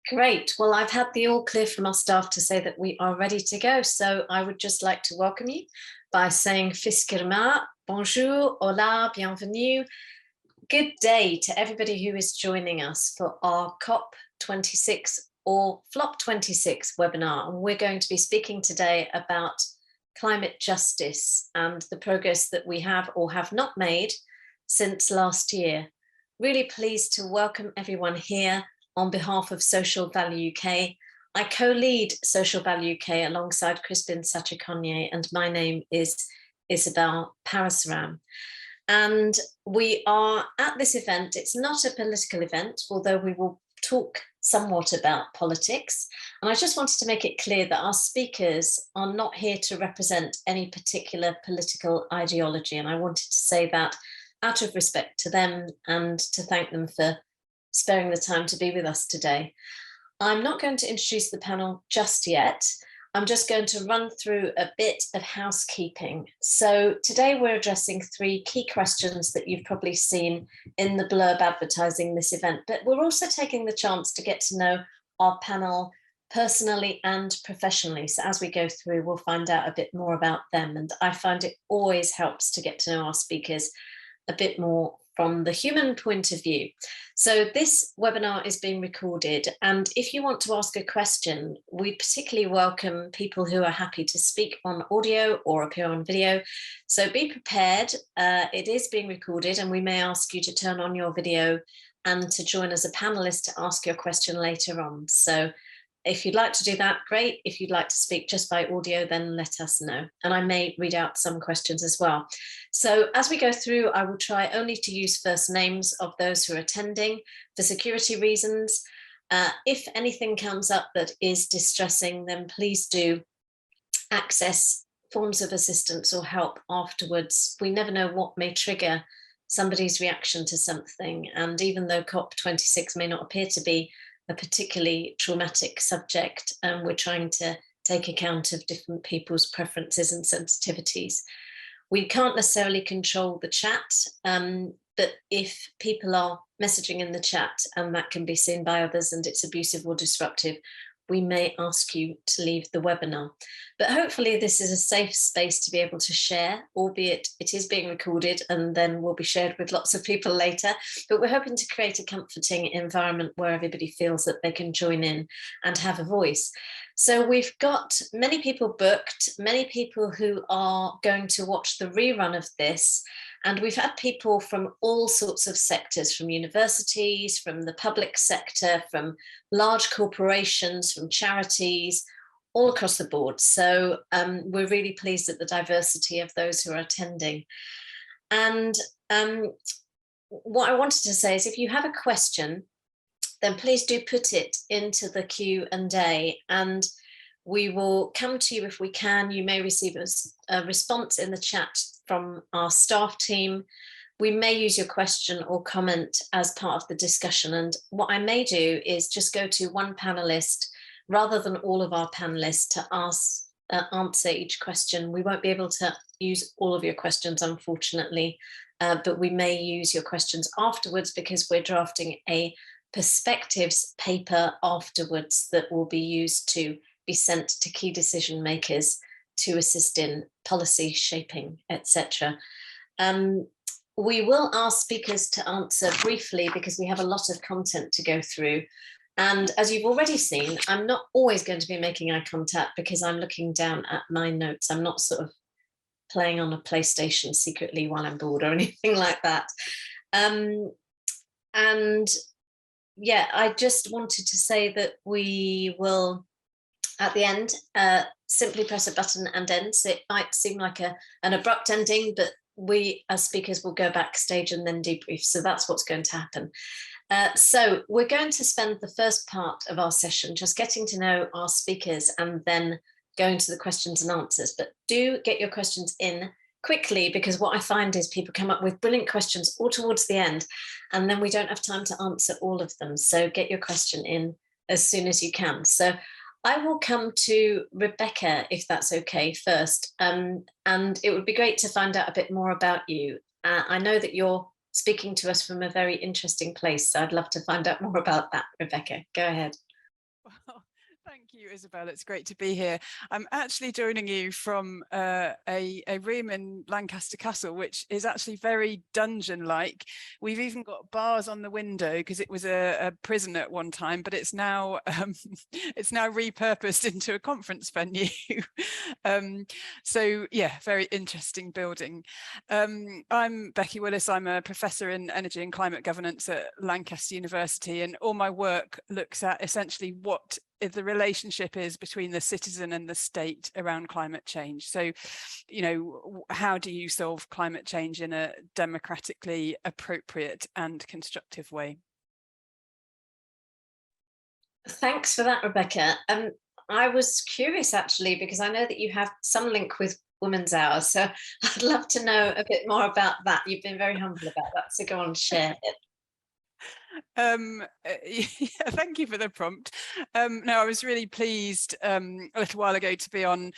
Great. Well, I've had the all clear from our staff to say that we are ready to go. So I would just like to welcome you by saying Fiskirma, bonjour, hola, bienvenue. Good day to everybody who is joining us for our COP26 or FLOP26 webinar. And we're going to be speaking today about climate justice and the progress that we have or have not made since last year. Really pleased to welcome everyone here on behalf of Social Value UK. I co-lead Social Value UK alongside Crispin Sachikonye, and my name is Isabelle Parasram. And we are at this event. It's not a political event, although we will talk somewhat about politics. And I just wanted to make it clear that our speakers are not here to represent any particular political ideology. And I wanted to say that out of respect to them and to thank them for sparing the time to be with us today. I'm not going to introduce the panel just yet. I'm just going to run through a bit of housekeeping. So today we're addressing three key questions that you've probably seen in the blurb advertising this event, but we're also taking the chance to get to know our panel personally and professionally. So as we go through, we'll find out a bit more about them. And I find it always helps to get to know our speakers a bit more from the human point of view. So this webinar is being recorded, and if you want to ask a question, we particularly welcome people who are happy to speak on audio or appear on video. So be prepared, it is being recorded, and we may ask you to turn on your video and to join as a panelist to ask your question later on. So if you'd like to do that, great. If you'd like to speak just by audio, then let us know. And I may read out some questions as well. So as we go through, I will try only to use first names of those who are attending for security reasons. If anything comes up that is distressing, then please do access forms of assistance or help afterwards. We never know what may trigger somebody's reaction to something. And even though COP26 may not appear to be a particularly traumatic subject, and we're trying to take account of different people's preferences and sensitivities. We can't necessarily control the chat, but if people are messaging in the chat and that can be seen by others and it's abusive or disruptive, we may ask you to leave the webinar. But hopefully this is a safe space to be able to share, albeit it is being recorded and then will be shared with lots of people later. But we're hoping to create a comforting environment where everybody feels that they can join in and have a voice. So we've got many people booked, many people who are going to watch the rerun of this. And we've had people from all sorts of sectors, from universities, from the public sector, from large corporations, from charities, all across the board. So we're really pleased at the diversity of those who are attending. And what I wanted to say is if you have a question, then please do put it into the Q&A and we will come to you if we can. You may receive a response in the chat from our staff team. We may use your question or comment as part of the discussion. And what I may do is just go to one panelist rather than all of our panelists to answer each question. We won't be able to use all of your questions, unfortunately, but we may use your questions afterwards because we're drafting a perspectives paper afterwards that will be used to be sent to key decision makers to assist in policy shaping, etc. We will ask speakers to answer briefly because we have a lot of content to go through. And as you've already seen, I'm not always going to be making eye contact because I'm looking down at my notes. I'm not sort of playing on a PlayStation secretly while I'm bored or anything like that. And yeah, I just wanted to say that we will, at the end, simply press a button and end. So it might seem like an abrupt ending, but we as speakers will go backstage and then debrief. So that's what's going to happen. So we're going to spend the first part of our session just getting to know our speakers and then going to the questions and answers. But do get your questions in quickly, because what I find is people come up with brilliant questions all towards the end, and then we don't have time to answer all of them. So get your question in as soon as you can. So I will come to Rebecca, if that's okay, first. And it would be great to find out a bit more about you. I know that you're speaking to us from a very interesting place, so I'd love to find out more about that, Rebecca. Go ahead. Well, thank you, Isabelle. It's great to be here. I'm actually joining you from a room in Lancaster Castle, which is actually very dungeon-like. We've even got bars on the window because it was a prison at one time, but it's now it's now repurposed into a conference venue. So yeah, very interesting building. I'm Becky Willis. I'm a professor in energy and climate governance at Lancaster University, and all my work looks at essentially what the relationship is between the citizen and the state around climate change. So, you know, how do you solve climate change in a democratically appropriate and constructive way? Thanks for that, Rebecca. I was curious actually, because I know that you have some link with Women's Hour. So I'd love to know a bit more about that. You've been very humble about that. So go on, share it. Yeah, thank you for the prompt. No, I was really pleased a little while ago to be on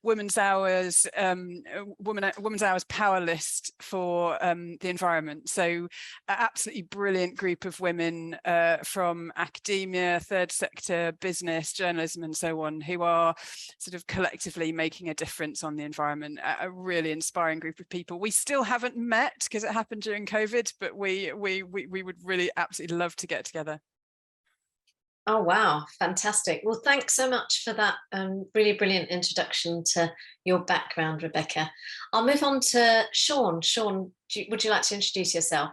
Women's Hour's Women's Hour's power list for the environment. So an absolutely brilliant group of women from academia, third sector, business, journalism, and so on, who are sort of collectively making a difference on the environment. A really inspiring group of people. We still haven't met because it happened during COVID, but we would really absolutely love to get together. Oh, wow. Fantastic. Well, thanks so much for that really brilliant introduction to your background, Rebecca. I'll move on to Sean. Sean, would you like to introduce yourself?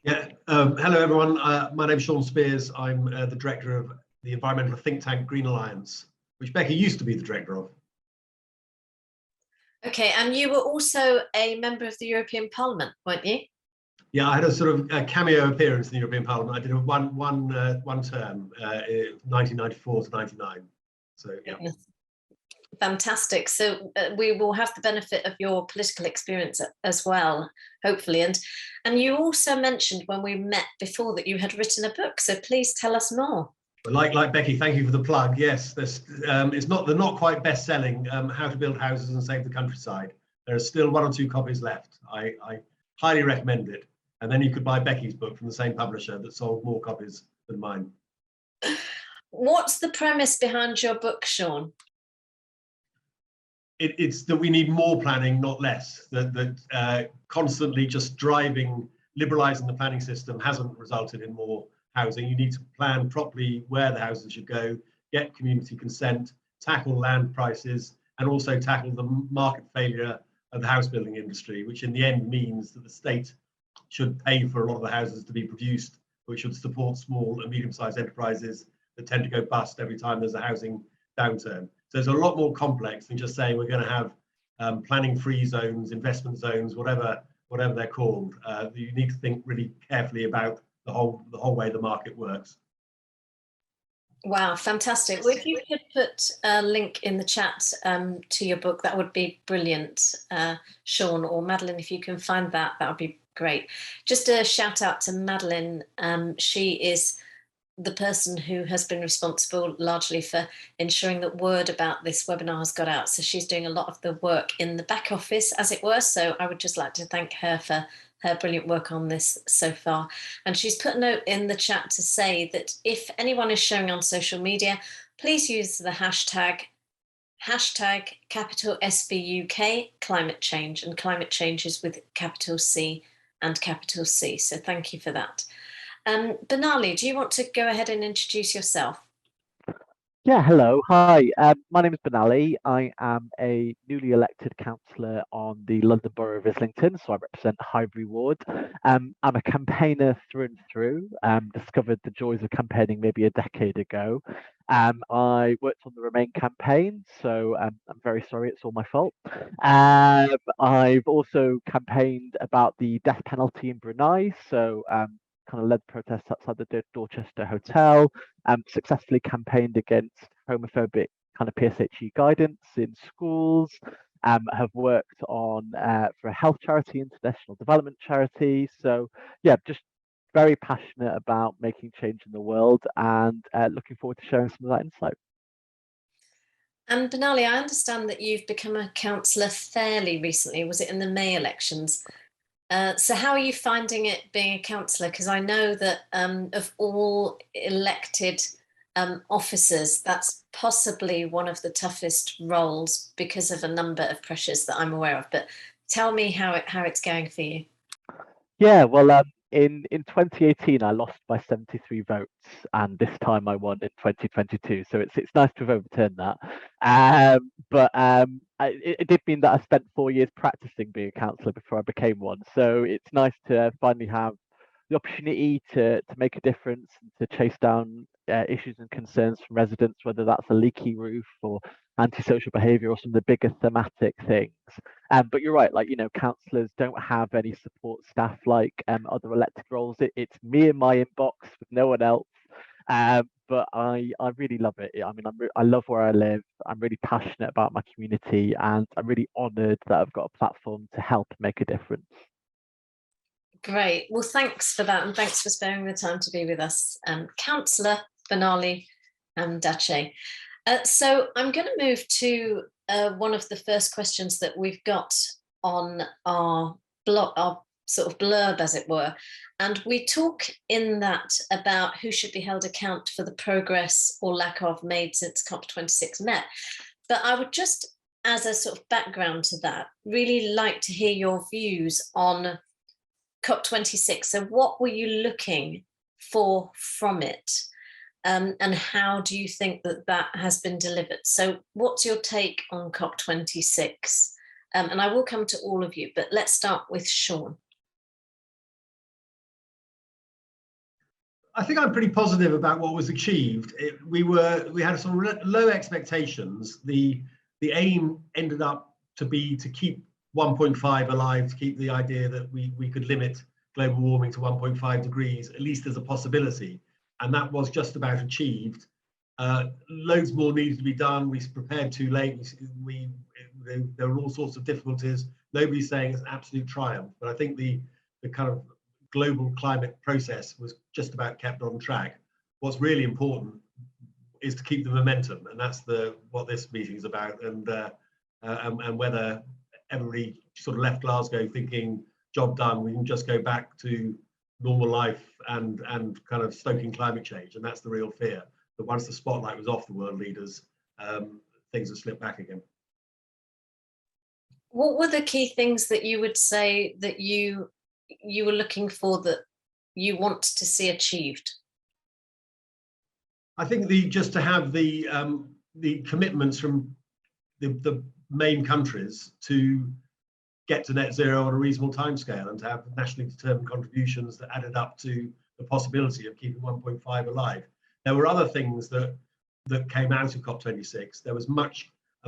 Yeah. Hello, everyone. My name's Sean Spears. I'm the director of the environmental think tank Green Alliance, which Becky used to be the director of. Okay. And you were also a member of the European Parliament, weren't you? Yeah, I had a sort of a cameo appearance in the European Parliament. I did one term, 1994 to 99. So yeah. Fantastic. So we will have the benefit of your political experience as well, hopefully. And you also mentioned when we met before that you had written a book. So please tell us more. Well, like Becky, thank you for the plug. Yes, they're not quite best-selling. How to Build Houses and Save the Countryside. There are still 1 or 2 copies left. I highly recommend it. And then you could buy Becky's book from the same publisher that sold more copies than mine. What's the premise behind your book, Sean? It's that we need more planning, not less. That constantly just liberalising the planning system hasn't resulted in more housing. You need to plan properly where the houses should go, get community consent, tackle land prices, and also tackle the market failure of the house building industry, which in the end means that the state should pay for a lot of the houses to be produced, which should support small and medium-sized enterprises that tend to go bust every time there's a housing downturn. So it's a lot more complex than just saying we're going to have planning-free zones, investment zones, whatever they're called. You need to think really carefully about the whole way the market works. Wow, fantastic. Well, if you could put a link in the chat to your book, that would be brilliant, Sean, or Madeline, if you can find that, that would be great. Just a shout out to Madeline. She is the person who has been responsible largely for ensuring that word about this webinar has got out. So she's doing a lot of the work in the back office, as it were. So I would just like to thank her for her brilliant work on this so far. And she's put a note in the chat to say that if anyone is showing on social media, please use the hashtag capital SBUK climate change, and climate change is with capital C and capital C. So thank you for that. Benali, do you want to go ahead and introduce yourself? Yeah, hello. Hi, my name is Benali. I am a newly elected councillor on the London Borough of Islington, so I represent Highbury Ward. I'm a campaigner through and through. Discovered the joys of campaigning maybe a decade ago. I worked on the Remain campaign, so I'm very sorry, it's all my fault. I've also campaigned about the death penalty in Brunei, so kind of led protests outside the Dorchester Hotel, successfully campaigned against homophobic kind of PSHE guidance in schools, have worked on for a health charity, international development charity. So yeah, just very passionate about making change in the world, and looking forward to sharing some of that insight. And Benali, I understand that you've become a councillor fairly recently. Was it in the May elections? So how are you finding it being a councillor? Because I know that of all elected officers, that's possibly one of the toughest roles because of a number of pressures that I'm aware of. But tell me how it's going for you. Yeah, well, in 2018, I lost by 73 votes, and this time I won in 2022. So it's nice to have overturned that. It did mean that I spent 4 years practicing being a councillor before I became one. So it's nice to finally have the opportunity to make a difference and to chase down issues and concerns from residents, whether that's a leaky roof or antisocial behaviour or some of the bigger thematic things. But you're right, like, councillors don't have any support staff like other elected roles. It's me in my inbox with no one else. But I really love it. I mean, I love where I live. I'm really passionate about my community, and I'm really honoured that I've got a platform to help make a difference. Great. Well, thanks for that, and thanks for sparing the time to be with us, Councillor Benali Dace. So I'm going to move to one of the first questions that we've got on our blog, our sort of blurb, as it were. And we talk in that about who should be held account for the progress or lack of made since COP26 met. But I would just, as a sort of background to that, really like to hear your views on COP26. So what were you looking for from it? And how do you think that has been delivered? So what's your take on COP26? And I will come to all of you, but let's start with Sean. I think I'm pretty positive about what was achieved. We had some low expectations. The aim ended up to be to keep 1.5 alive, to keep the idea that we could limit global warming to 1.5 degrees, at least as a possibility. And that was just about achieved. Loads more needed to be done. We prepared too late. There were all sorts of difficulties. Nobody's saying it's an absolute triumph, but I think the kind of global climate process was just about kept on track. What's really important is to keep the momentum, and that's what this meeting is about. And whether everybody sort of left Glasgow thinking job done, we can just go back to normal life and kind of stoking climate change. And that's the real fear, that once the spotlight was off the world leaders, things have slipped back again. What were the key things that you would say that you were looking for, that you want to see achieved? I think just to have the commitments from the main countries to get to net zero on a reasonable timescale, and to have nationally determined contributions that added up to the possibility of keeping 1.5 alive. There were other things that came out of COP26. There was a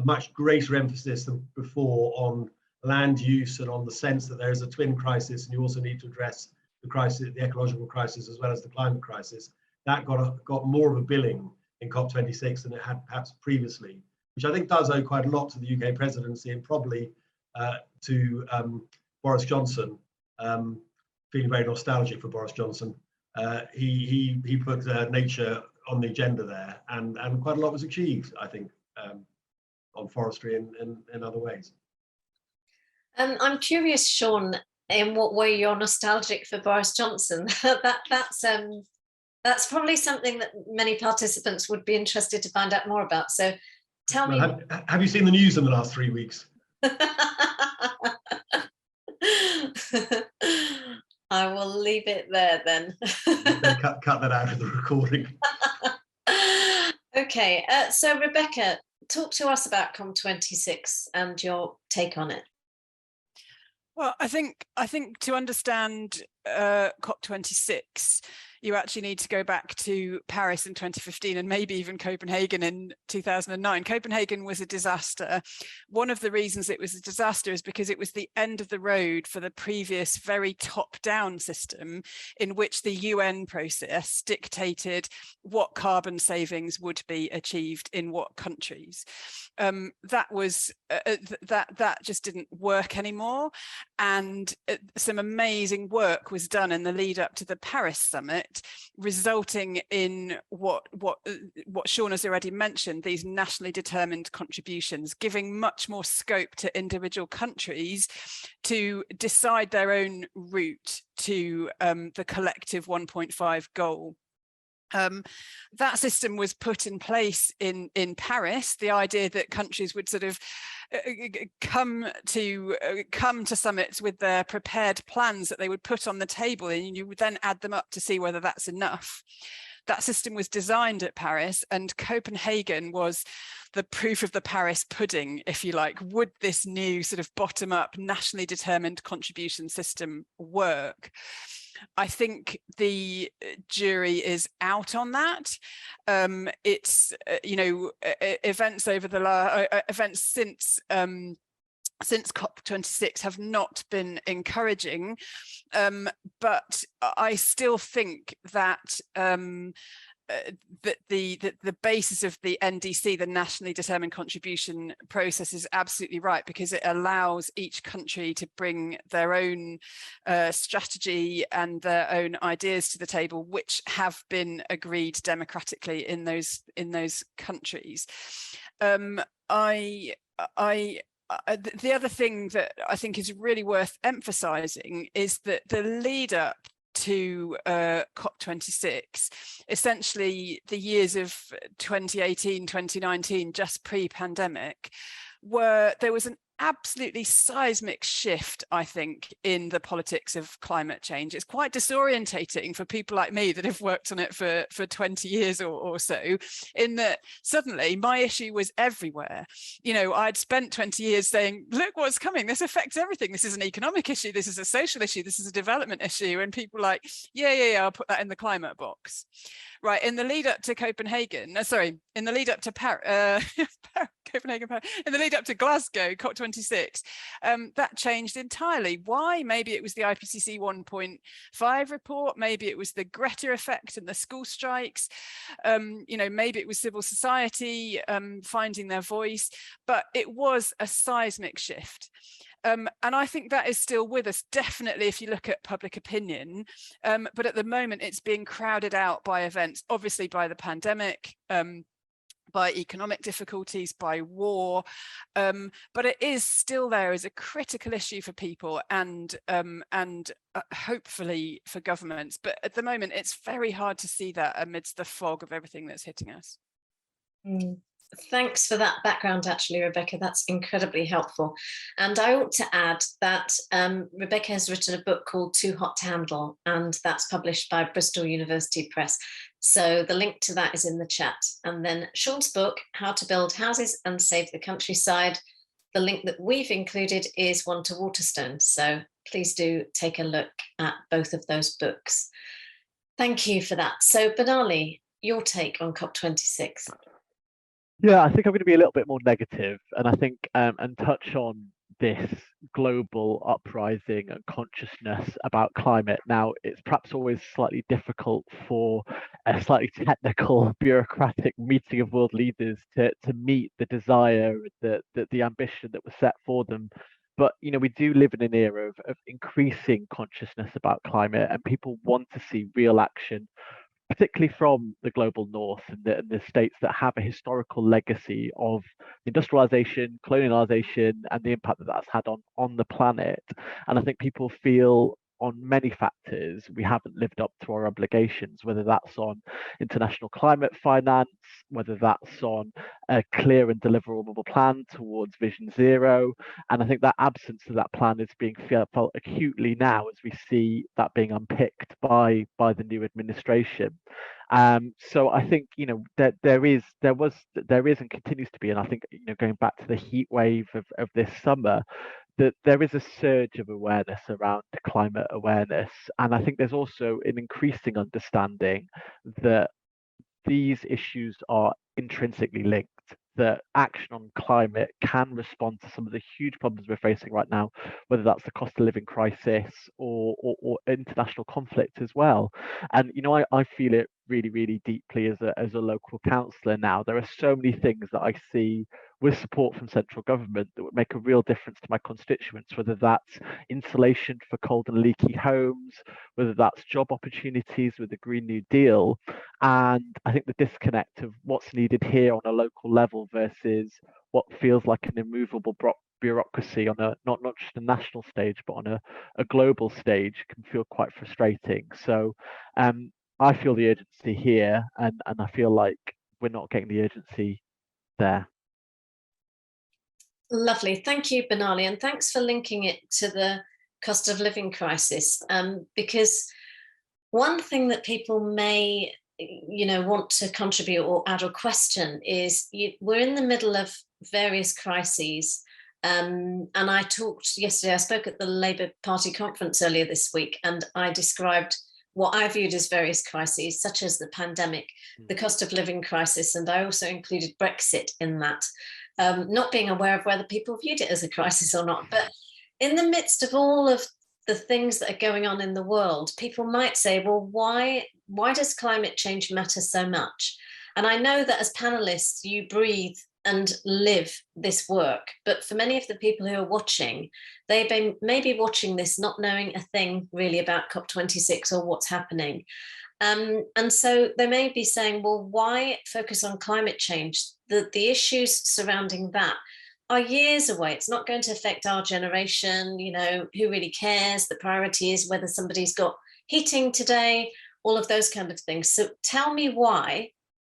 much greater emphasis than before on land use and on the sense that there is a twin crisis, and you also need to address the crisis, the ecological crisis, as well as the climate crisis. That got more of a billing in COP26 than it had perhaps previously, which I think does owe quite a lot to the UK presidency, and probably to Boris Johnson. Feeling very nostalgic for Boris Johnson. He put nature on the agenda there, and quite a lot was achieved, I think, on forestry and other ways. I'm curious, Sean, in what way you're nostalgic for Boris Johnson. That's probably something that many participants would be interested to find out more about. So tell me. Have you seen the news in the last 3 weeks? I will leave it there then. cut that out of the recording. Okay, so Rebecca, talk to us about COP26 and your take on it. Well, I think to understand COP26, you actually need to go back to Paris in 2015 and maybe even Copenhagen in 2009. Copenhagen was a disaster. One of the reasons it was a disaster is because it was the end of the road for the previous very top-down system in which the UN process dictated what carbon savings would be achieved in what countries. That just didn't work anymore, and some amazing work was done in the lead up to the Paris summit, resulting in what Sean has already mentioned, these nationally determined contributions, giving much more scope to individual countries to decide their own route to the collective 1.5 goal. That system was put in place in Paris. The idea that countries would sort of come to summits with their prepared plans that they would put on the table, and you would then add them up to see whether that's enough. That system was designed at Paris, and Copenhagen was the proof of the Paris pudding, if you like. Would this new sort of bottom-up, nationally determined contribution system work? I think the jury is out on that. It's events over the events since COP26 have not been encouraging, but I still think that that the basis of the NDC, the nationally determined contribution process, is absolutely right, because it allows each country to bring their own strategy and their own ideas to the table, which have been agreed democratically in those countries. The other thing that I think is really worth emphasising is that the lead up to COP26, essentially the years of 2018, 2019, just pre-pandemic, there was an absolutely seismic shift, I think, in the politics of climate change. It's quite disorientating for people like me that have worked on it for 20 years or so, in that suddenly my issue was everywhere. You know, I'd spent 20 years saying, look what's coming, this affects everything. This is an economic issue, this is a social issue, this is a development issue. And people are like, yeah, I'll put that in the climate box. Right, in the lead up to Copenhagen, in the lead up to Copenhagen, in the lead up to Glasgow, COP26, that changed entirely. Why? Maybe it was the IPCC 1.5 report, maybe it was the Greta effect and the school strikes, maybe it was civil society finding their voice, but it was a seismic shift. And I think that is still with us, definitely, if you look at public opinion. But at the moment, it's being crowded out by events, obviously by the pandemic, by economic difficulties, by war. But it is still there as a critical issue for people and hopefully for governments. But at the moment, it's very hard to see that amidst the fog of everything that's hitting us. Thanks for that background, actually, Rebecca. That's incredibly helpful. And I ought to add that Rebecca has written a book called Too Hot to Handle, and that's published by Bristol University Press. So the link to that is in the chat. And then Sean's book, How to Build Houses and Save the Countryside, the link that we've included is One to Waterstone. So please do take a look at both of those books. Thank you for that. So Banali, your take on COP26. Yeah, I think I'm going to be a little bit more negative, and I think and touch on this global uprising and consciousness about climate. Now, it's perhaps always slightly difficult for a slightly technical, bureaucratic meeting of world leaders to meet the desire, the ambition that was set for them. But we do live in an era of increasing consciousness about climate, and people want to see real action, particularly from the global north and the states that have a historical legacy of industrialization, colonialization, and the impact that that's had on the planet. And I think people feel on many factors we haven't lived up to our obligations, whether that's on international climate finance, whether that's on a clear and deliverable plan towards Vision Zero. And I think that absence of that plan is being felt acutely now as we see that being unpicked by the new administration. So I think that there is and continues to be, and I think going back to the heat wave of this summer, that there is a surge of awareness around climate awareness, and I think there's also an increasing understanding that these issues are intrinsically linked, that action on climate can respond to some of the huge problems we're facing right now, whether that's the cost of living crisis or international conflict as well. And I feel it really, really deeply as a local councillor now. There are so many things that I see with support from central government that would make a real difference to my constituents, whether that's insulation for cold and leaky homes, whether that's job opportunities with the Green New Deal. And I think the disconnect of what's needed here on a local level versus what feels like an immovable bureaucracy on not just a national stage, but on a global stage can feel quite frustrating. So I feel the urgency here, and I feel like we're not getting the urgency there. Lovely. Thank you, Benali, and thanks for linking it to the cost of living crisis, because one thing that people may want to contribute or add or question is we're in the middle of various crises. And I talked yesterday, I spoke at the Labour Party conference earlier this week, and I described what I viewed as various crises, such as the pandemic, the cost of living crisis, and I also included Brexit in that, not being aware of whether people viewed it as a crisis or not. But in the midst of all of the things that are going on in the world, people might say, well, why does climate change matter so much? And I know that as panelists, you breathe and live this work, but for many of the people who are watching, they may be watching this not knowing a thing really about COP26 or what's happening. And so they may be saying, well, why focus on climate change? The issues surrounding that are years away. It's not going to affect our generation. Who really cares? The priority is whether somebody's got heating today, all of those kind of things. So tell me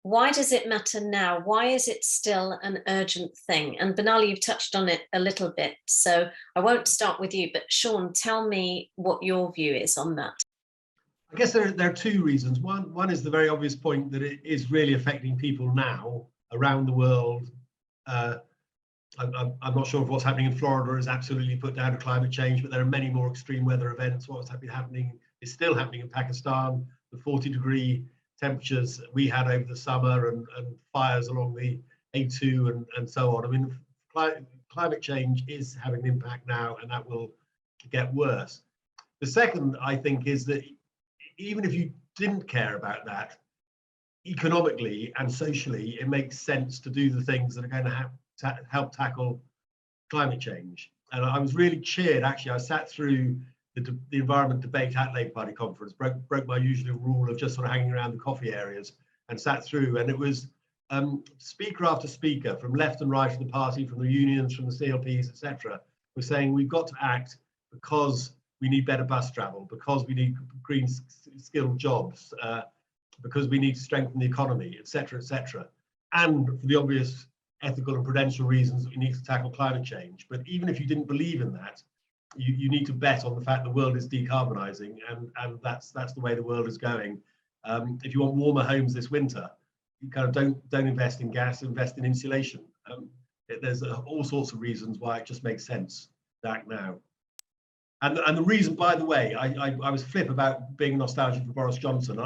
why does it matter now? Why is it still an urgent thing? And Benali, you've touched on it a little bit, so I won't start with you, but Sean, tell me what your view is on that. I guess there are two reasons. One is the very obvious point that it is really affecting people now around the world. I'm not sure if what's happening in Florida is absolutely put down to climate change, but there are many more extreme weather events. What's been happening is still happening in Pakistan, the 40-degree temperatures we had over the summer, and fires along the A2 and so on. I mean, climate change is having an impact now, and that will get worse. The second, I think, is that even if you didn't care about that, economically and socially, it makes sense to do the things that are going to help tackle climate change. And I was really cheered, actually. I sat through the environment debate at Labour Party conference, broke my usual rule of just sort of hanging around the coffee areas, and sat through, and it was speaker after speaker from left and right of the party, from the unions, from the CLPs, etc., were saying we've got to act because we need better bus travel, because we need green skilled jobs, because we need to strengthen the economy, etc., etc., and for the obvious ethical and prudential reasons that we need to tackle climate change. But even if you didn't believe in that, you need to bet on the fact the world is decarbonising, and that's the way the world is going. If you want warmer homes this winter, you kind of don't invest in gas, invest in insulation. There's all sorts of reasons why it just makes sense to act now. And the reason, by the way, I was flip about being nostalgic for Boris Johnson.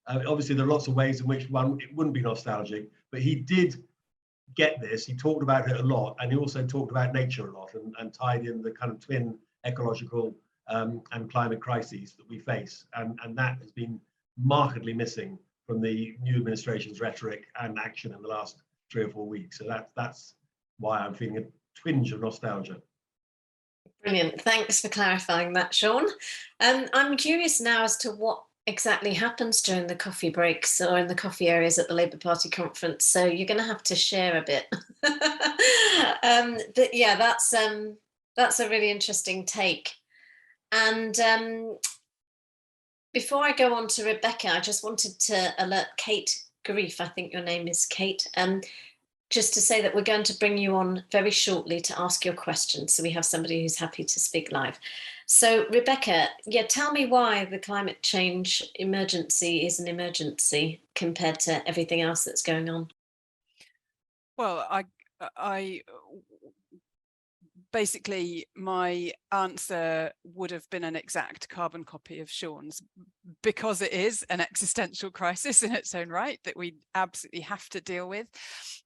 Obviously there are lots of ways in which it wouldn't be nostalgic, but he did get this. He talked about it a lot, and he also talked about nature a lot, and tied in the kind of twin ecological and climate crises that we face, and that has been markedly missing from the new administration's rhetoric and action in the last 3 or 4 weeks. So that's why I'm feeling a twinge of nostalgia. Brilliant. Thanks for clarifying that, Sean. I'm curious now as to what exactly happens during the coffee breaks or in the coffee areas at the Labour Party conference. So you're going to have to share a bit. But yeah, that's a really interesting take. And before I go on to Rebecca, I just wanted to alert Kate Grief, I think your name is Kate, just to say that we're going to bring you on very shortly to ask your questions. So we have somebody who's happy to speak live. So Rebecca, yeah, tell me why the climate change emergency is an emergency compared to everything else that's going on. Well, I basically, my answer would have been an exact carbon copy of Sean's, because it is an existential crisis in its own right that we absolutely have to deal with,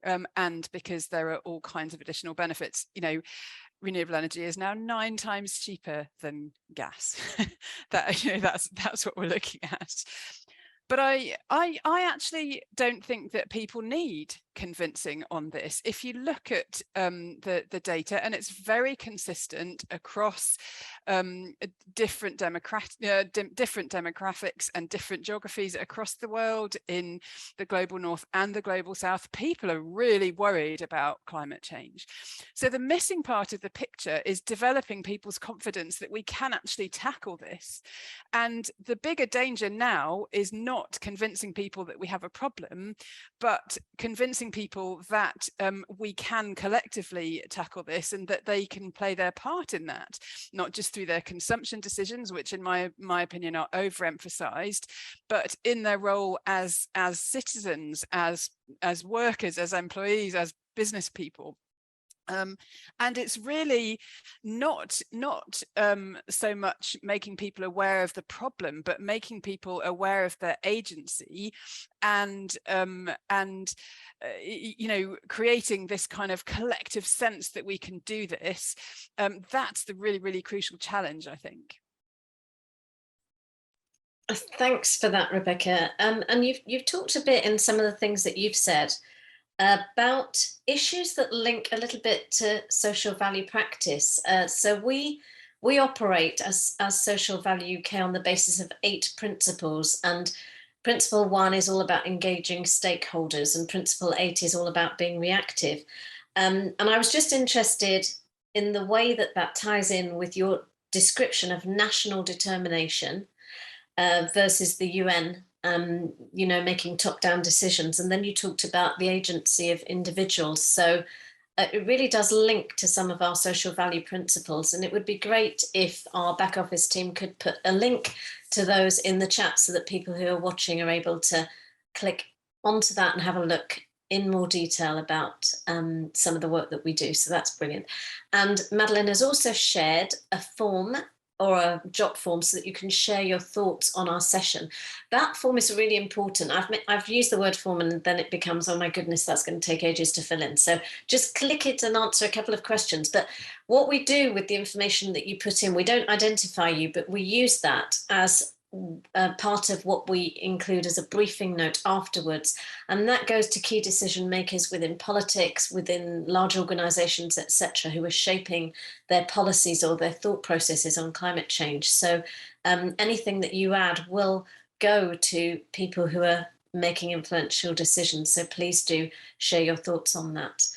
and because there are all kinds of additional benefits. Renewable energy is now 9 times cheaper than gas. That's what we're looking at. But I actually don't think that people need convincing on this. If you look at the data, and it's very consistent across different demographics and different geographies across the world, in the global north and the global south, people are really worried about climate change. So the missing part of the picture is developing people's confidence that we can actually tackle this. And the bigger danger now is not not convincing people that we have a problem, but convincing people that we can collectively tackle this and that they can play their part in that, not just through their consumption decisions, which in my opinion are overemphasized, but in their role as citizens, as workers, as employees, as business people. And it's really not so much making people aware of the problem, but making people aware of their agency, and you know, creating this kind of collective sense that we can do this. That's the really crucial challenge, I think. Thanks for that, Rebecca. And you've talked a bit in some of the things that you've said about issues that link a little bit to social value practice. So we operate as Social Value UK on the basis of 8 principles, and principle 1 is all about engaging stakeholders, and principle 8 is all about being reactive. And I was just interested in the way that that ties in with your description of national determination versus the UN, you know, making top-down decisions. And then you talked about the agency of individuals. So it really does link to some of our social value principles. And it would be great if our back office team could put a link to those in the chat so that people who are watching are able to click onto that and have a look in more detail about some of the work that we do. So that's brilliant. And Madeleine has also shared a form or a jot form so that you can share your thoughts on our session. That form is really important. I've used the word form and then it becomes, oh my goodness, that's going to take ages to fill in. So just click it and answer a couple of questions. But what we do with the information that you put in, we don't identify you, but we use that as part of what we include as a briefing note afterwards, and that goes to key decision makers within politics, within large organizations, etc., who are shaping their policies or their thought processes on climate change. So anything that you add will go to people who are making influential decisions, so please do share your thoughts on that.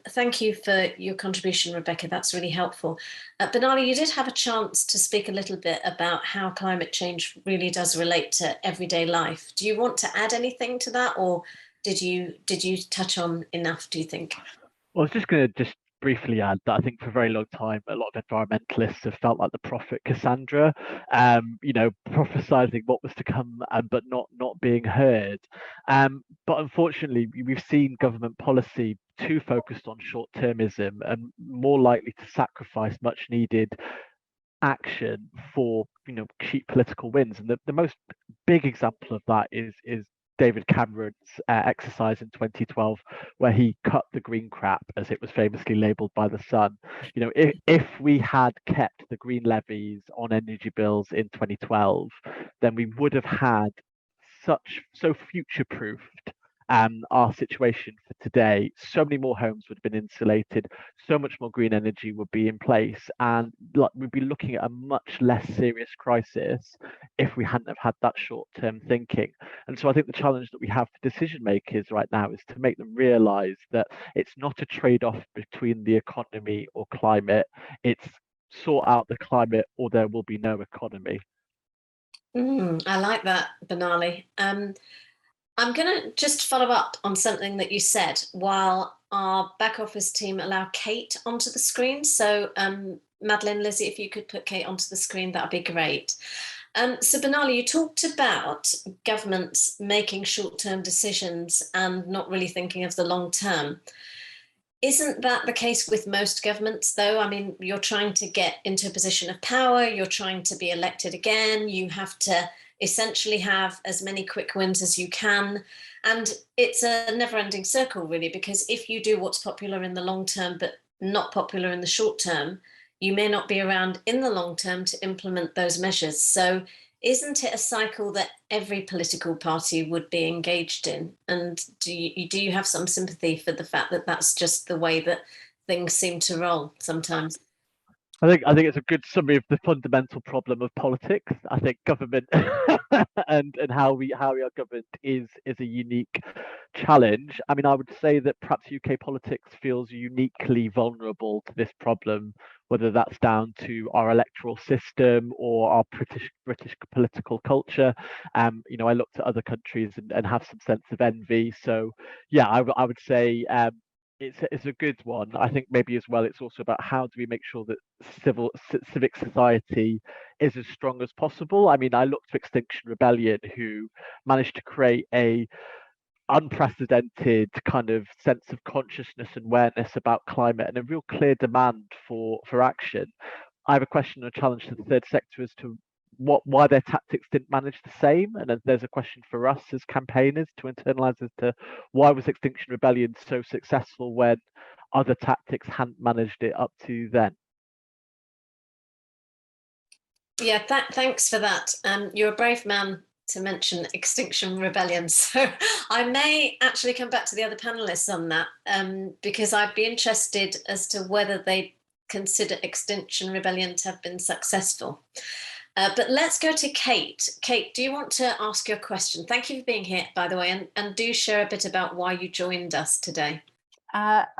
Thank you for your contribution, Rebecca. That's really helpful. Benali, you did have a chance to speak a little bit about how climate change really does relate to everyday life. Do you want to add anything to that, or did you touch on enough, do you think? Well, I was just going to just briefly add that I think for a very long time, a lot of environmentalists have felt like the prophet Cassandra, you know, prophesizing what was to come, but not being heard. But unfortunately, we've seen government policy too focused on short-termism and more likely to sacrifice much needed action for, you know, cheap political wins. And the most big example of that is David Cameron's exercise in 2012, where he cut the green crap, as it was famously labelled by The Sun. You know, if we had kept the green levies on energy bills in 2012, then we would have had so future-proofed our situation for today. So many more homes would have been insulated, so much more green energy would be in place, and we'd be looking at a much less serious crisis if we hadn't have had that short-term thinking. And so I think the challenge that we have for decision makers right now is to make them realize that it's not a trade-off between the economy or climate. It's sort out the climate or there will be no economy. I like that, Benali. I'm going to just follow up on something that you said while our back office team allow Kate onto the screen. So Madeleine, Lizzie, if you could put Kate onto the screen, that'd be great. So Benali, you talked about governments making short-term decisions and not really thinking of the long term. Isn't that the case with most governments, though? I mean, you're trying to get into a position of power, you're trying to be elected again, you have to essentially have as many quick wins as you can. And it's a never-ending circle, really, because if you do what's popular in the long term, but not popular in the short term, you may not be around in the long term to implement those measures. So isn't it a cycle that every political party would be engaged in? And do you have some sympathy for the fact that that's just the way that things seem to roll sometimes? I think it's a good summary of the fundamental problem of politics. I think government and how we are governed is a unique challenge. I mean, I would say that perhaps UK politics feels uniquely vulnerable to this problem, whether that's down to our electoral system or our British political culture. You know, I looked at other countries and have some sense of envy. So yeah, I would say it's a good one. I think maybe as well, it's also about how do we make sure that civic society is as strong as possible. I mean, I looked to Extinction Rebellion, who managed to create a unprecedented kind of sense of consciousness and awareness about climate and a real clear demand for action. I have a question and a challenge to the third sector as to why their tactics didn't manage the same, and then there's a question for us as campaigners to internalize as to why was Extinction Rebellion so successful when other tactics hadn't managed it up to then. Yeah, thanks for that. You're a brave man to mention Extinction Rebellion, so I may actually come back to the other panelists on that, because I'd be interested as to whether they consider Extinction Rebellion to have been successful. But let's go to Kate. Kate, do you want to ask your question? Thank you for being here, by the way, and do share a bit about why you joined us today.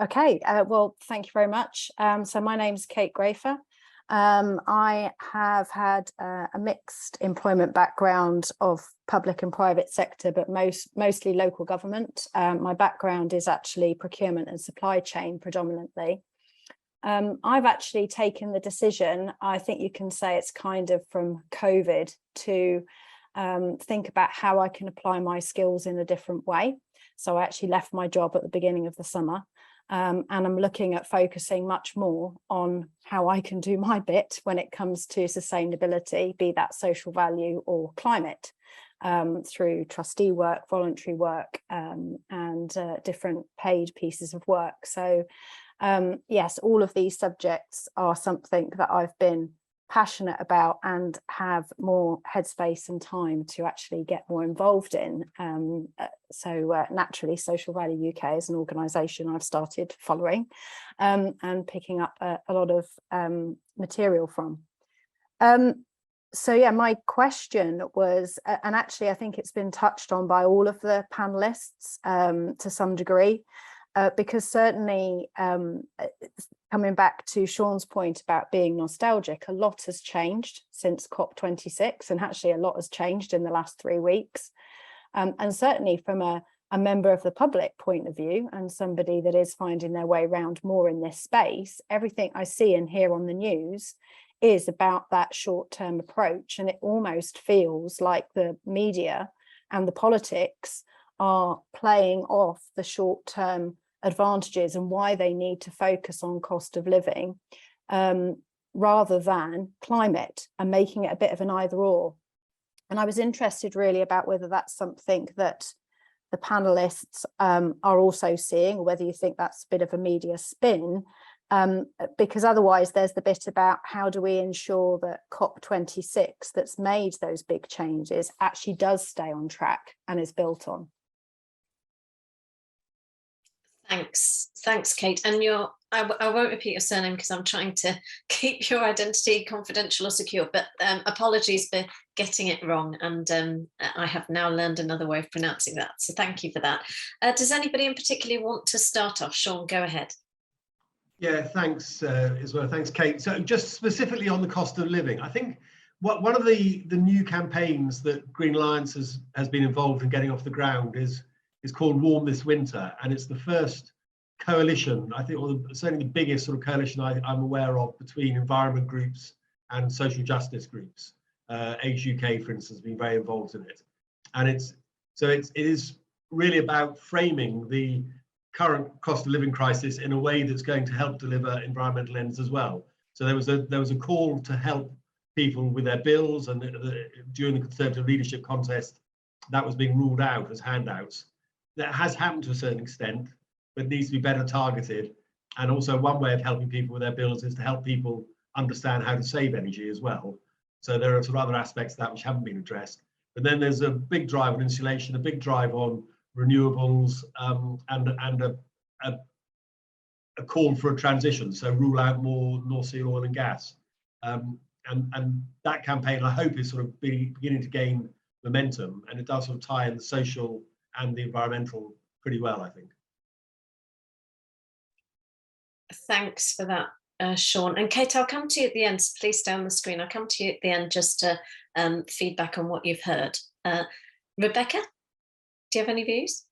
Okay, well, thank you very much. So my name's Kate Grafer. I have had a mixed employment background of public and private sector, but mostly local government. My background is actually procurement and supply chain predominantly. I've actually taken the decision, I think you can say it's kind of from COVID, to think about how I can apply my skills in a different way. So I actually left my job at the beginning of the summer, and I'm looking at focusing much more on how I can do my bit when it comes to sustainability, be that social value or climate, through trustee work, voluntary work, and different paid pieces of work. So yes, all of these subjects are something that I've been passionate about and have more headspace and time to actually get more involved in. So naturally, Social Value UK is an organisation I've started following and picking up a lot of material from. So yeah, my question was, and actually I think it's been touched on by all of the panelists to some degree, because certainly coming back to Sean's point about being nostalgic, a lot has changed since COP26, and actually a lot has changed in the last 3 weeks. And certainly from a member of the public point of view and somebody that is finding their way around more in this space, everything I see and hear on the news is about that short-term approach. And it almost feels like the media and the politics are playing off the short-term advantages and why they need to focus on cost of living rather than climate, and making it a bit of an either or. And I was interested really about whether that's something that the panelists are also seeing, or whether you think that's a bit of a media spin, because otherwise there's the bit about how do we ensure that COP26 that's made those big changes actually does stay on track and is built on. Thanks, Kate. And I won't repeat your surname because I'm trying to keep your identity confidential or secure, but apologies for getting it wrong. And I have now learned another way of pronouncing that. So thank you for that. Does anybody in particular want to start off? Sean, go ahead. Yeah, thanks, Isabelle. Thanks, Kate. So just specifically on the cost of living, I think one of the new campaigns that Green Alliance has been involved in getting off the ground is called Warm This Winter, and it's the first coalition, I think, or certainly the biggest sort of coalition I'm aware of between environment groups and social justice groups. Age UK, for instance, has been very involved in it, and it is really about framing the current cost of living crisis in a way that's going to help deliver environmental ends as well. So there was a call to help people with their bills, and during the Conservative leadership contest, that was being ruled out as handouts. That has happened to a certain extent, but needs to be better targeted. And also one way of helping people with their bills is to help people understand how to save energy as well. So there are sort of other aspects of that which haven't been addressed. But then there's a big drive on insulation, a big drive on renewables, and a a call for a transition, so rule out more North Sea oil and gas. And that campaign, I hope, is sort of beginning to gain momentum, and it does sort of tie in the social and the environmental pretty well, I think. Thanks for that, Sean. And Kate, I'll come to you at the end, so please stay on the screen. I'll come to you at the end just to feedback on what you've heard. Rebecca, do you have any views?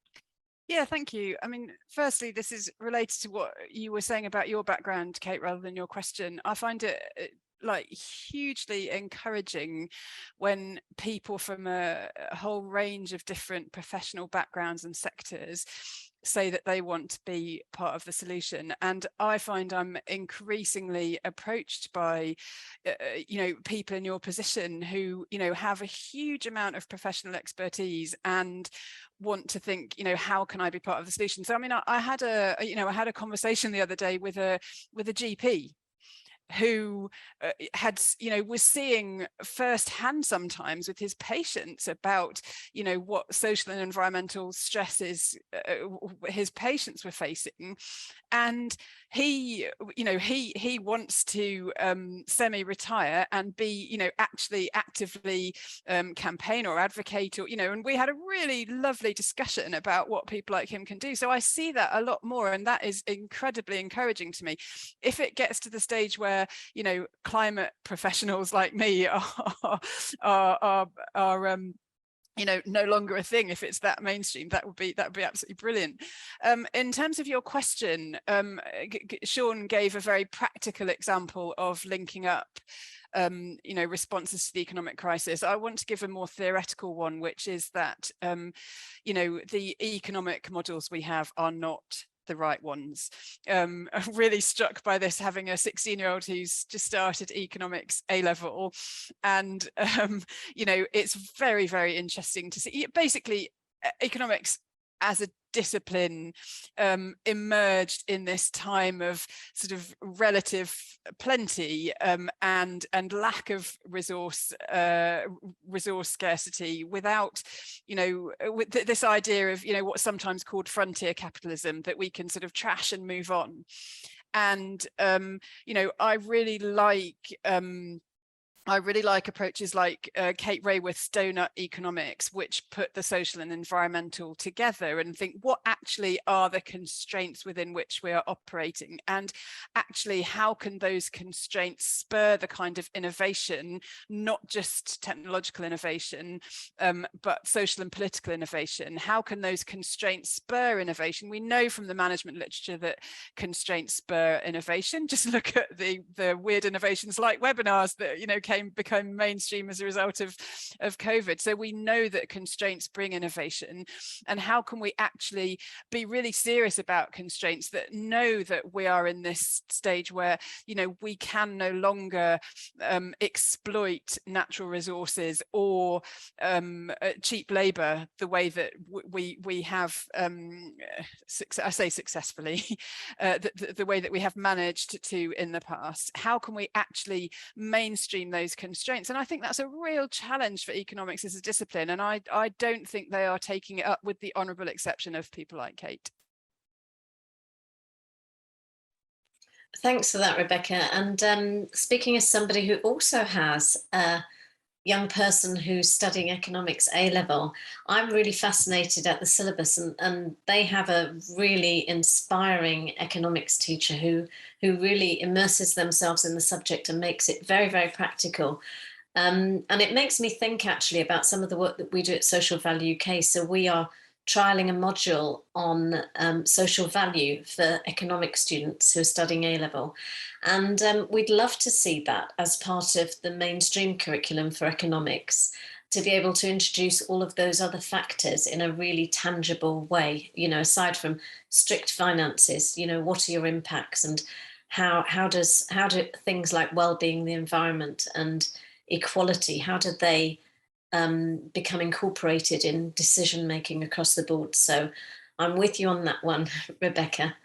Yeah, thank you. I mean, firstly, this is related to what you were saying about your background, Kate, rather than your question. I find it like hugely encouraging when people from a whole range of different professional backgrounds and sectors say that they want to be part of the solution. And I find I'm increasingly approached by people in your position who have a huge amount of professional expertise and want to think, how can I be part of the solution? So I mean, I had a conversation the other day with a GP who was seeing firsthand sometimes with his patients about what social and environmental stresses his patients were facing, and he wants to semi-retire and be actually actively campaign or advocate, or and we had a really lovely discussion about what people like him can do. So I see that a lot more, and that is incredibly encouraging to me. If it gets to the stage where climate professionals like me are no longer a thing, if it's that mainstream, that would be absolutely brilliant. In terms of your question, Sean gave a very practical example of linking up responses to the economic crisis. I want to give a more theoretical one, which is that the economic models we have are not the right ones. I'm really struck by this, having a 16-year-old who's just started economics A-level, and it's very, very interesting to see. Basically, economics as a discipline emerged in this time of sort of relative plenty and lack of resource scarcity, without with this idea of what's sometimes called frontier capitalism, that we can sort of trash and move on. And I really like approaches like Kate Raworth's donut economics, which put the social and environmental together and think, what actually are the constraints within which we are operating? And actually, how can those constraints spur the kind of innovation, not just technological innovation, but social and political innovation? How can those constraints spur innovation? We know from the management literature that constraints spur innovation. Just look at the weird innovations like webinars that become mainstream as a result of COVID. So we know that constraints bring innovation. And how can we actually be really serious about constraints, that know that we are in this stage where we can no longer exploit natural resources or cheap labor the way that we have I say successfully the way that we have managed to in the past? How can we actually mainstream those constraints? And I think that's a real challenge for economics as a discipline, and I don't think they are taking it up, with the honourable exception of people like Kate. Thanks for that, Rebecca. And speaking as somebody who also has a young person who's studying economics A-level, I'm really fascinated at the syllabus, and they have a really inspiring economics teacher who really immerses themselves in the subject and makes it very, very practical. And it makes me think actually about some of the work that we do at Social Value UK. So we are trialling a module on social value for economic students who are studying A-level. And we'd love to see that as part of the mainstream curriculum for economics, to be able to introduce all of those other factors in a really tangible way, aside from strict finances, what are your impacts, and how do things like well-being, the environment and equality, how do they become incorporated in decision making across the board? So I'm with you on that one, Rebecca.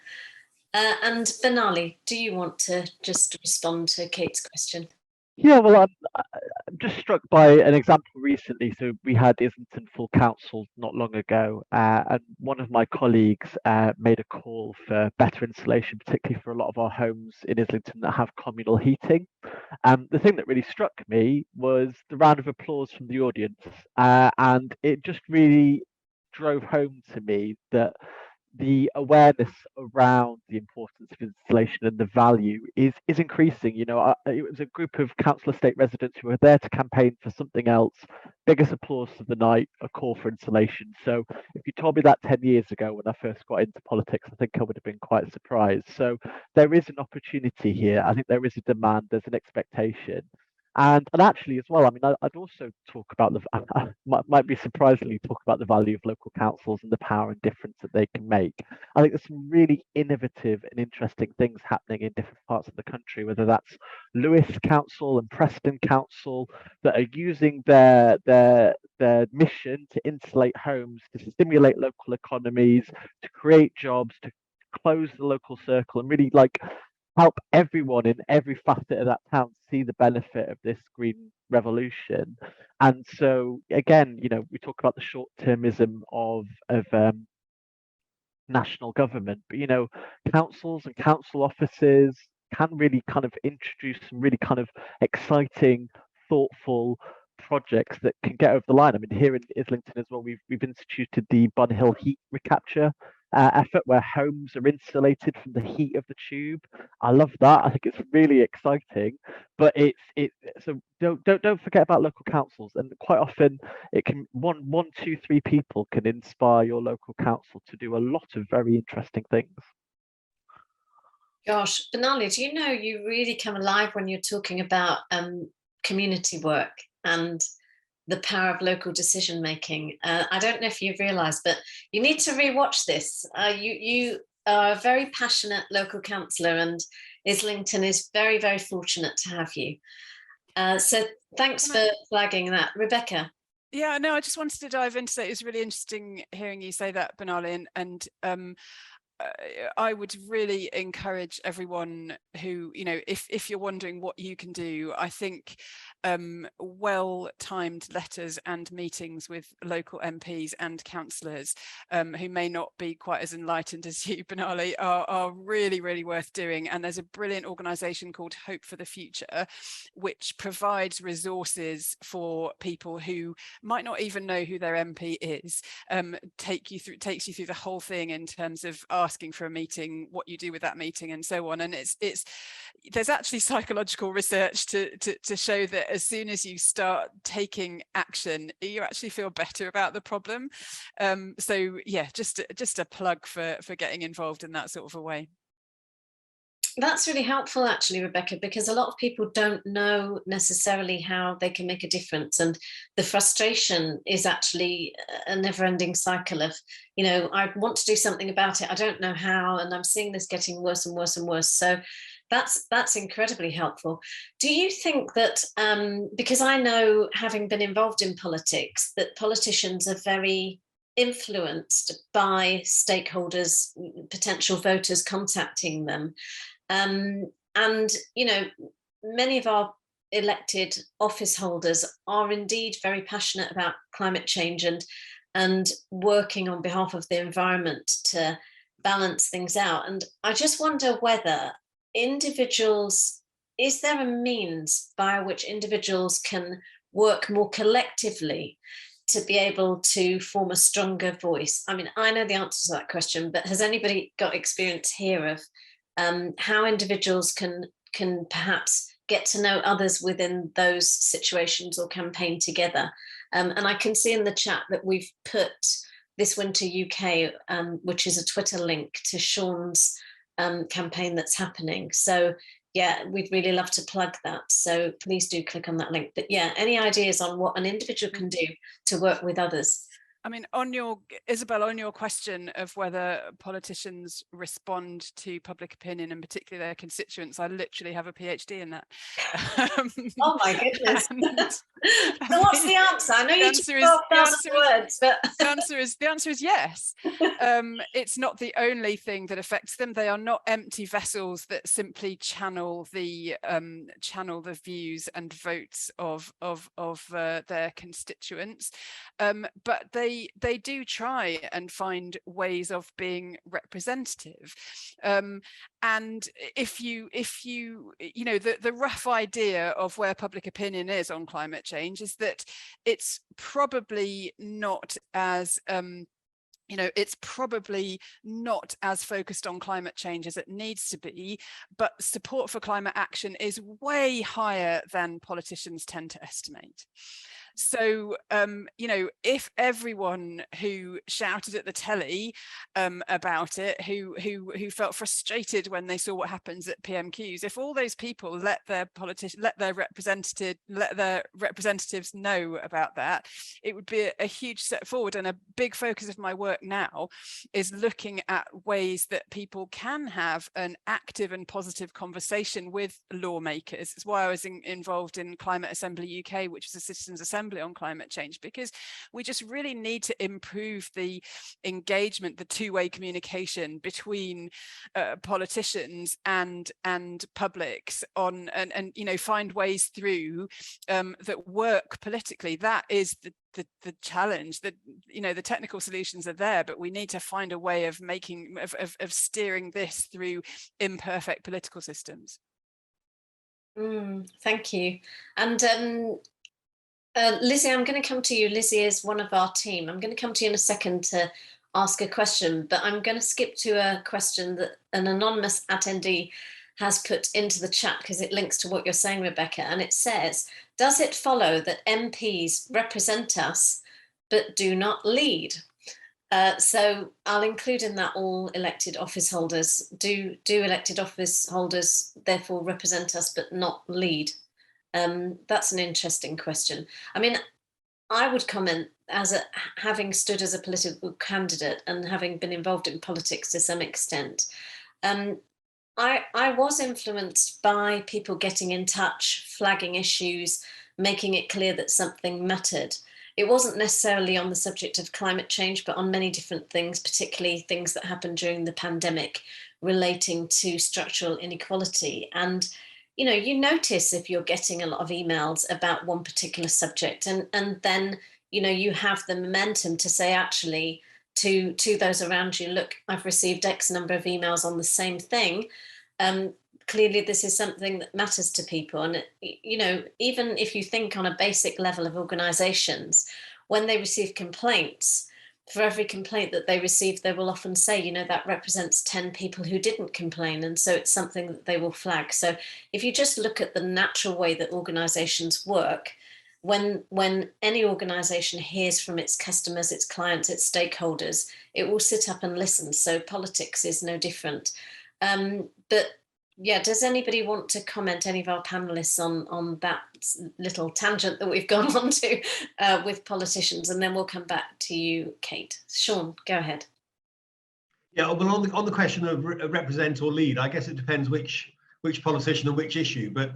And Benali, do you want to just respond to Kate's question? Yeah, well, I'm just struck by an example recently. So we had Islington Full Council not long ago, and one of my colleagues made a call for better insulation, particularly for a lot of our homes in Islington that have communal heating. The thing that really struck me was the round of applause from the audience, and it just really drove home to me that the awareness around the importance of installation and the value is increasing. You know, it was a group of council estate residents who were there to campaign for something else. Biggest applause of the night, a call for installation. So if you told me that 10 years ago when I first got into politics, I think I would have been quite surprised. So there is an opportunity here. I think there is a demand, there's an expectation. And actually as well, I mean, I'd also talk about might be surprisingly talk about the value of local councils and the power and difference that they can make. I think there's some really innovative and interesting things happening in different parts of the country, whether that's Lewis Council and Preston Council, that are using their mission to insulate homes, to stimulate local economies, to create jobs, to close the local circle, and really like help everyone in every facet of that town see the benefit of this green revolution. And so again, you know, we talk about the short-termism of national government, but you know, councils and council offices can really kind of introduce some really kind of exciting, thoughtful projects that can get over the line. I mean, here in Islington as well, we've instituted the Bun Hill heat recapture effort, where homes are insulated from the heat of the tube. I love that. I think it's really exciting, but so don't forget about local councils. And quite often, it can one, two, three people can inspire your local council to do a lot of very interesting things. Gosh, Benali, do you know you really come alive when you're talking about community work and the power of local decision making? I don't know if you've realised, but you need to rewatch this. You are a very passionate local councillor, and Islington is very, very fortunate to have you. So thanks for flagging that, Rebecca. Yeah, no, I just wanted to dive into that. It was really interesting hearing you say that, Benali, and I would really encourage everyone who, you know, if you're wondering what you can do, I think well-timed letters and meetings with local MPs and councillors who may not be quite as enlightened as you, Benali, are really, really worth doing. And there's a brilliant organisation called Hope for the Future, which provides resources for people who might not even know who their MP is, takes you through the whole thing in terms of asking for a meeting, what you do with that meeting, and so on. And there's actually psychological research to show that as soon as you start taking action, you actually feel better about the problem. So yeah, just a plug for getting involved in that sort of a way. That's really helpful, actually, Rebecca, because a lot of people don't know necessarily how they can make a difference. And the frustration is actually a never-ending cycle of, you know, I want to do something about it, I don't know how, and I'm seeing this getting worse and worse and worse. So that's incredibly helpful. Do you think that, because I know, having been involved in politics, that politicians are very influenced by stakeholders, potential voters contacting them, and you know, many of our elected office holders are indeed very passionate about climate change and working on behalf of the environment to balance things out. And I just wonder whether individuals, is there a means by which individuals can work more collectively to be able to form a stronger voice? I mean, I know the answer to that question, but has anybody got experience here of how individuals can perhaps get to know others within those situations or campaign together? And I can see in the chat that we've put This Winter UK, which is a Twitter link to Sean's campaign that's happening. So yeah, we'd really love to plug that. So please do click on that link. But yeah, any ideas on what an individual can do to work with others? I mean, on your, Isabelle, on your question of whether politicians respond to public opinion and particularly their constituents, I literally have a PhD in that. Oh my goodness. So what's the answer? I know you took 12,000 words, but the answer is yes. It's not the only thing that affects them. They are not empty vessels that simply channel the views and votes of their constituents, but they do try and find ways of being representative. And if you know, the rough idea of where public opinion is on climate change is that it's probably not as it's probably not as focused on climate change as it needs to be, but support for climate action is way higher than politicians tend to estimate. So, you know, if everyone who shouted at the telly about it, who felt frustrated when they saw what happens at PMQs, if all those people let their representatives know about that, it would be a huge step forward. And a big focus of my work now is looking at ways that people can have an active and positive conversation with lawmakers. It's why I was involved in Climate Assembly UK, which is a citizens' assembly on climate change, because we just really need to improve the engagement, the two-way communication between politicians and publics on, and you know, find ways through that work politically. That is the challenge. That, you know, the technical solutions are there, but we need to find a way of making of steering this through imperfect political systems. Thank you. And Lizzie, I'm going to come to you. Lizzie is one of our team. I'm going to come to you in a second to ask a question, but I'm going to skip to a question that an anonymous attendee has put into the chat because it links to what you're saying, Rebecca. And it says, does it follow that MPs represent us but do not lead? So I'll include in that all elected office holders. Do elected office holders therefore represent us but not lead? That's an interesting question. I mean, I would comment as having stood as a political candidate and having been involved in politics to some extent. I was influenced by people getting in touch, flagging issues, making it clear that something mattered. It wasn't necessarily on the subject of climate change, but on many different things, particularly things that happened during the pandemic relating to structural inequality. And you know, you notice if you're getting a lot of emails about one particular subject, and then, you know, you have the momentum to say actually to those around you, look, I've received X number of emails on the same thing. Clearly this is something that matters to people. And, you know, even if you think on a basic level of organizations, when they receive complaints, for every complaint that they receive, they will often say, you know, that represents 10 people who didn't complain. And so it's something that they will flag. So if you just look at the natural way that organizations work, when any organization hears from its customers, its clients, its stakeholders, it will sit up and listen. So politics is no different. But yeah, does anybody want to comment, any of our panelists, on that little tangent that we've gone on to with politicians, and then we'll come back to you, Kate. Sean, go ahead. Yeah, well, on the question of represent or lead, I guess it depends which politician and which issue, but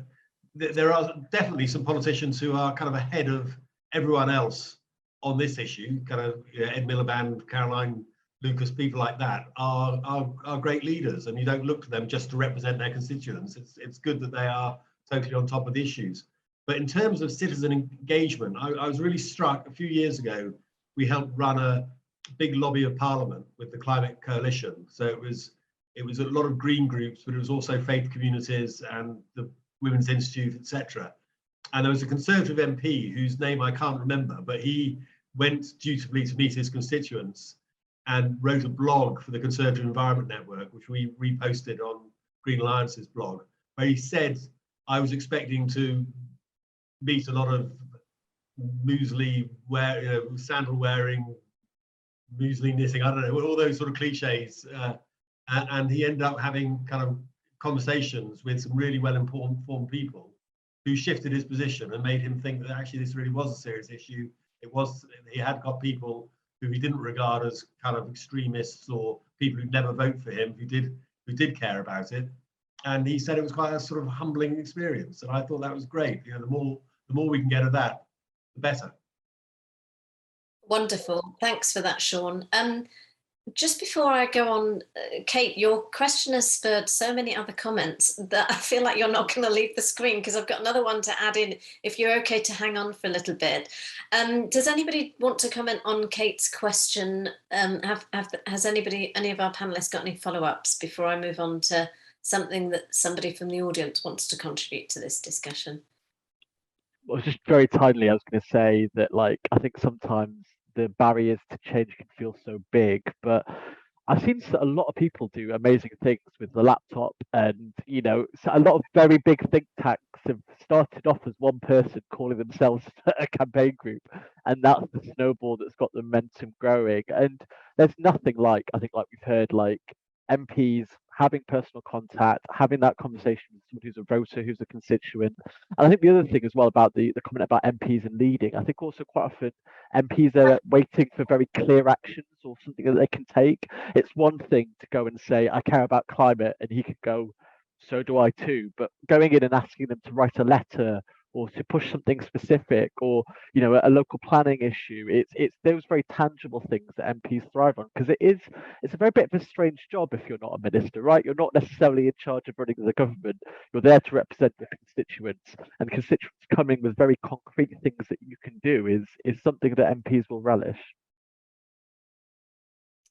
there are definitely some politicians who are kind of ahead of everyone else on this issue. Kind of, you know, Ed Miliband, Caroline Lucas, people like that are great leaders, and you don't look to them just to represent their constituents. It's good that they are totally on top of the issues. But in terms of citizen engagement, I was really struck a few years ago. We helped run a big lobby of Parliament with the Climate Coalition. So it was a lot of green groups, but it was also faith communities and the Women's Institute, etc. And there was a Conservative MP whose name I can't remember, but he went dutifully to meet his constituents and wrote a blog for the Conservative Environment Network, which we reposted on Green Alliance's blog, where he said, I was expecting to meet a lot of muesli sandal wearing, muesli knitting, I don't know, all those sort of cliches. And he ended up having kind of conversations with some really well-informed people who shifted his position and made him think that actually this really was a serious issue. He had got people who he didn't regard as kind of extremists or people who'd never vote for him, who did care about it. And he said it was quite a sort of humbling experience. And I thought that was great. You know, the more we can get of that, the better. Wonderful. Thanks for that, Sean. Just before I go on, Kate, your question has spurred so many other comments that I feel like you're not going to leave the screen, because I've got another one to add in, if you're okay to hang on for a little bit. Does anybody want to comment on Kate's question? Has any of our panelists got any follow-ups before I move on to something that somebody from the audience wants to contribute to this discussion? Well, just very tidily, I was going to say that, like, I think sometimes the barriers to change can feel so big, but I've seen a lot of people do amazing things with the laptop, and you know, so a lot of very big think tanks have started off as one person calling themselves a campaign group, and that's the snowball that's got the momentum growing. And there's nothing like, I think, like we've heard, like MPs having personal contact, having that conversation with somebody who's a voter, who's a constituent. And I think the other thing as well about the comment about MPs and leading, I think also quite often MPs are waiting for very clear actions or something that they can take. It's one thing to go and say, I care about climate, and he could go, so do I too. But going in and asking them to write a letter or to push something specific, or you know, a local planning issue, it's those very tangible things that MPs thrive on, because it's a very bit of a strange job if you're not a minister, right? You're not necessarily in charge of running the government. You're there to represent the constituents, and constituents coming with very concrete things that you can do is something that MPs will relish.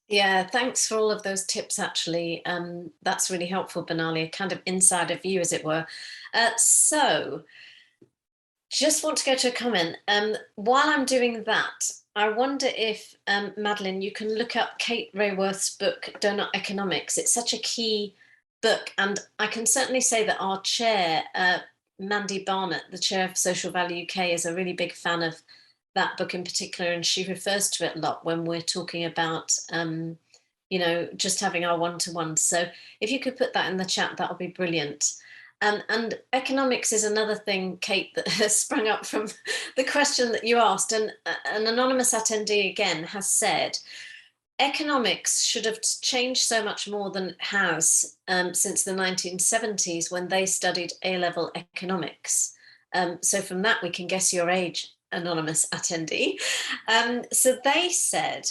Yeah, thanks for all of those tips, actually. That's really helpful, Benali, a kind of insider view, as it were. So just want to go to a comment. While I'm doing that, I wonder if, Madeline, you can look up Kate Rayworth's book, Donut Economics. It's such a key book. And I can certainly say that our chair, Mandy Barnett, the chair of Social Value UK, is a really big fan of that book in particular. And she refers to it a lot when we're talking about, you know, just having our one-to-ones. So if you could put that in the chat, that would be brilliant. And economics is another thing, Kate, that has sprung up from the question that you asked. And an anonymous attendee again has said, economics should have changed so much more than it has since the 1970s, when they studied A-level economics. So from that, we can guess your age, anonymous attendee. So they said,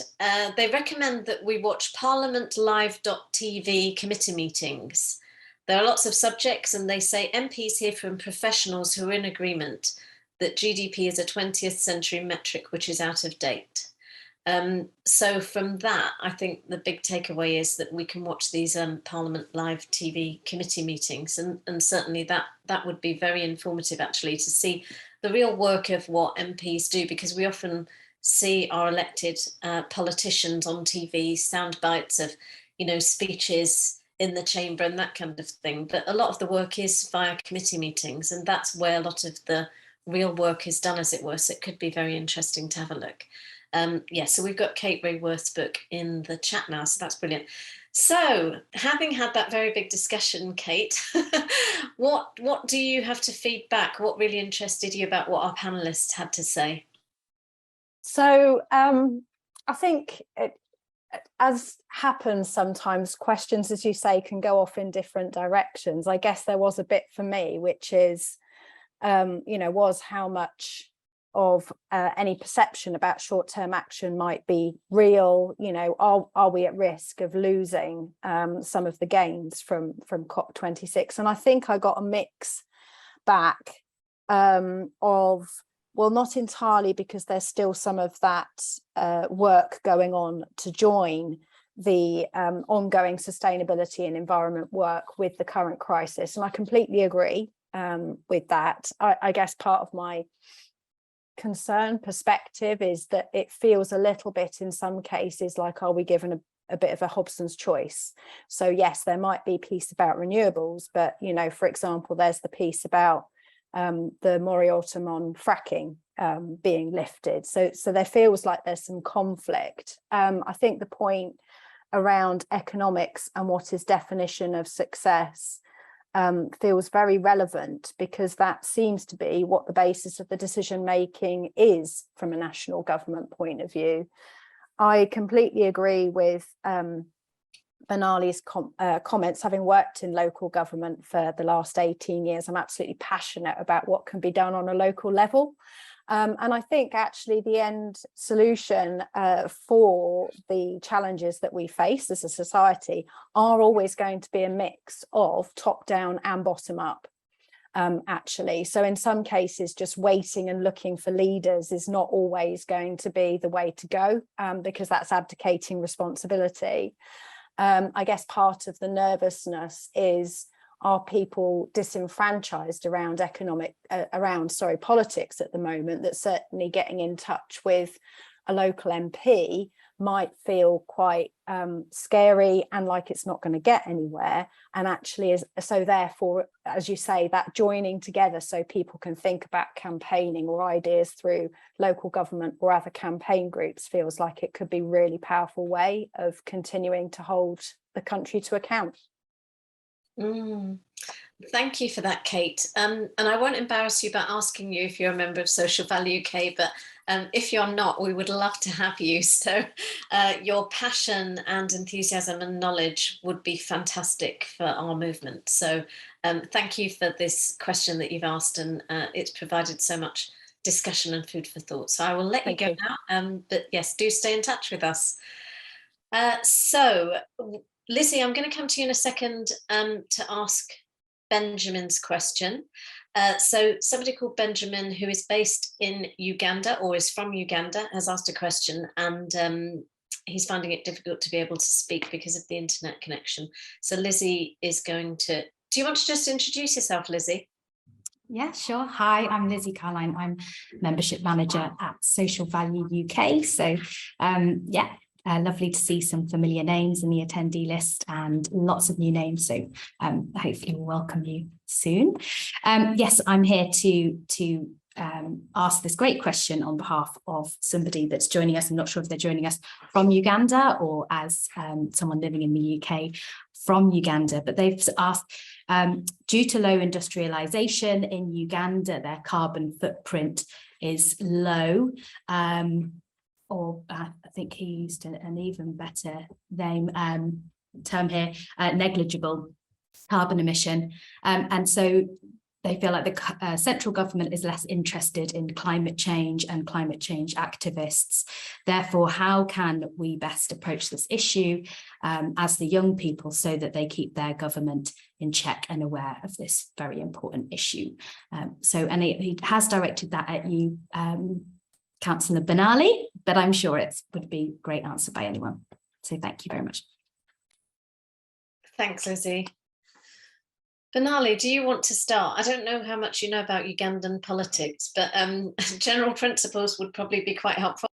they recommend that we watch parliamentlive.tv committee meetings. There are lots of subjects, and they say MPs hear from professionals who are in agreement that GDP is a 20th century metric which is out of date. So from that, I think the big takeaway is that we can watch these Parliament Live TV committee meetings, and certainly that would be very informative, actually, to see the real work of what MPs do, because we often see our elected politicians on TV, sound bites of, you know, speeches in the chamber and that kind of thing. But a lot of the work is via committee meetings, and that's where a lot of the real work is done, as it were. So it could be very interesting to have a look. Yeah, so we've got Kate Rayworth's book in the chat now, so that's brilliant. So having had that very big discussion, Kate, what do you have to feed back? What really interested you about what our panelists had to say? So I think as happens sometimes, questions, as you say, can go off in different directions. I guess there was a bit for me, which is, you know, was how much of any perception about short-term action might be real. You know, are we at risk of losing some of the gains from COP26? And I think I got a mix back of, well, not entirely, because there's still some of that work going on to join the ongoing sustainability and environment work with the current crisis. And I completely agree with that. I guess part of my concern perspective is that it feels a little bit in some cases like, are we given a bit of a Hobson's choice? So yes, there might be a piece about renewables, but, you know, for example, there's the piece about the moratorium on fracking being lifted. So there feels like there's some conflict. I think the point around economics and what is definition of success feels very relevant, because that seems to be what the basis of the decision making is from a national government point of view. I completely agree with Banali's comments. Having worked in local government for the last 18 years, I'm absolutely passionate about what can be done on a local level. And I think actually the end solution for the challenges that we face as a society are always going to be a mix of top down and bottom up. Actually, so in some cases, just waiting and looking for leaders is not always going to be the way to go, because that's abdicating responsibility. I guess part of the nervousness is, are people disenfranchised around politics at the moment, that certainly getting in touch with a local MP might feel quite scary and like it's not going to get anywhere. And actually so therefore, as you say, that joining together so people can think about campaigning or ideas through local government or other campaign groups feels like it could be a really powerful way of continuing to hold the country to account. Thank you for that, Kate. And I won't embarrass you by asking you if you're a member of Social Value UK, but if you're not, we would love to have you. So your passion and enthusiasm and knowledge would be fantastic for our movement. So thank you for this question that you've asked, and it's provided so much discussion and food for thought. So I will let you go now, but yes, do stay in touch with us. So Lizzie, I'm going to come to you in a second to ask Benjamin's question. So somebody called Benjamin, who is based in Uganda or is from Uganda, has asked a question, and he's finding it difficult to be able to speak because of the internet connection. So Lizzie is going to, do you want to just introduce yourself, Lizzie? Yeah, sure. Hi, I'm Lizzie Carline. I'm membership manager at Social Value UK. So yeah, lovely to see some familiar names in the attendee list and lots of new names. So hopefully we'll welcome you soon. Yes, I'm here to ask this great question on behalf of somebody that's joining us. I'm not sure if they're joining us from Uganda or as someone living in the UK from Uganda, but they've asked, due to low industrialization in Uganda, their carbon footprint is low. Or I think he used an even better term here, negligible carbon emission. And so they feel like the central government is less interested in climate change and climate change activists. Therefore, how can we best approach this issue as the young people so that they keep their government in check and aware of this very important issue? And he has directed that at you, Councillor Benali, but I'm sure it would be a great answer by anyone. So thank you very much. Thanks, Lizzie. Benali, do you want to start? I don't know how much you know about Ugandan politics, but general principles would probably be quite helpful.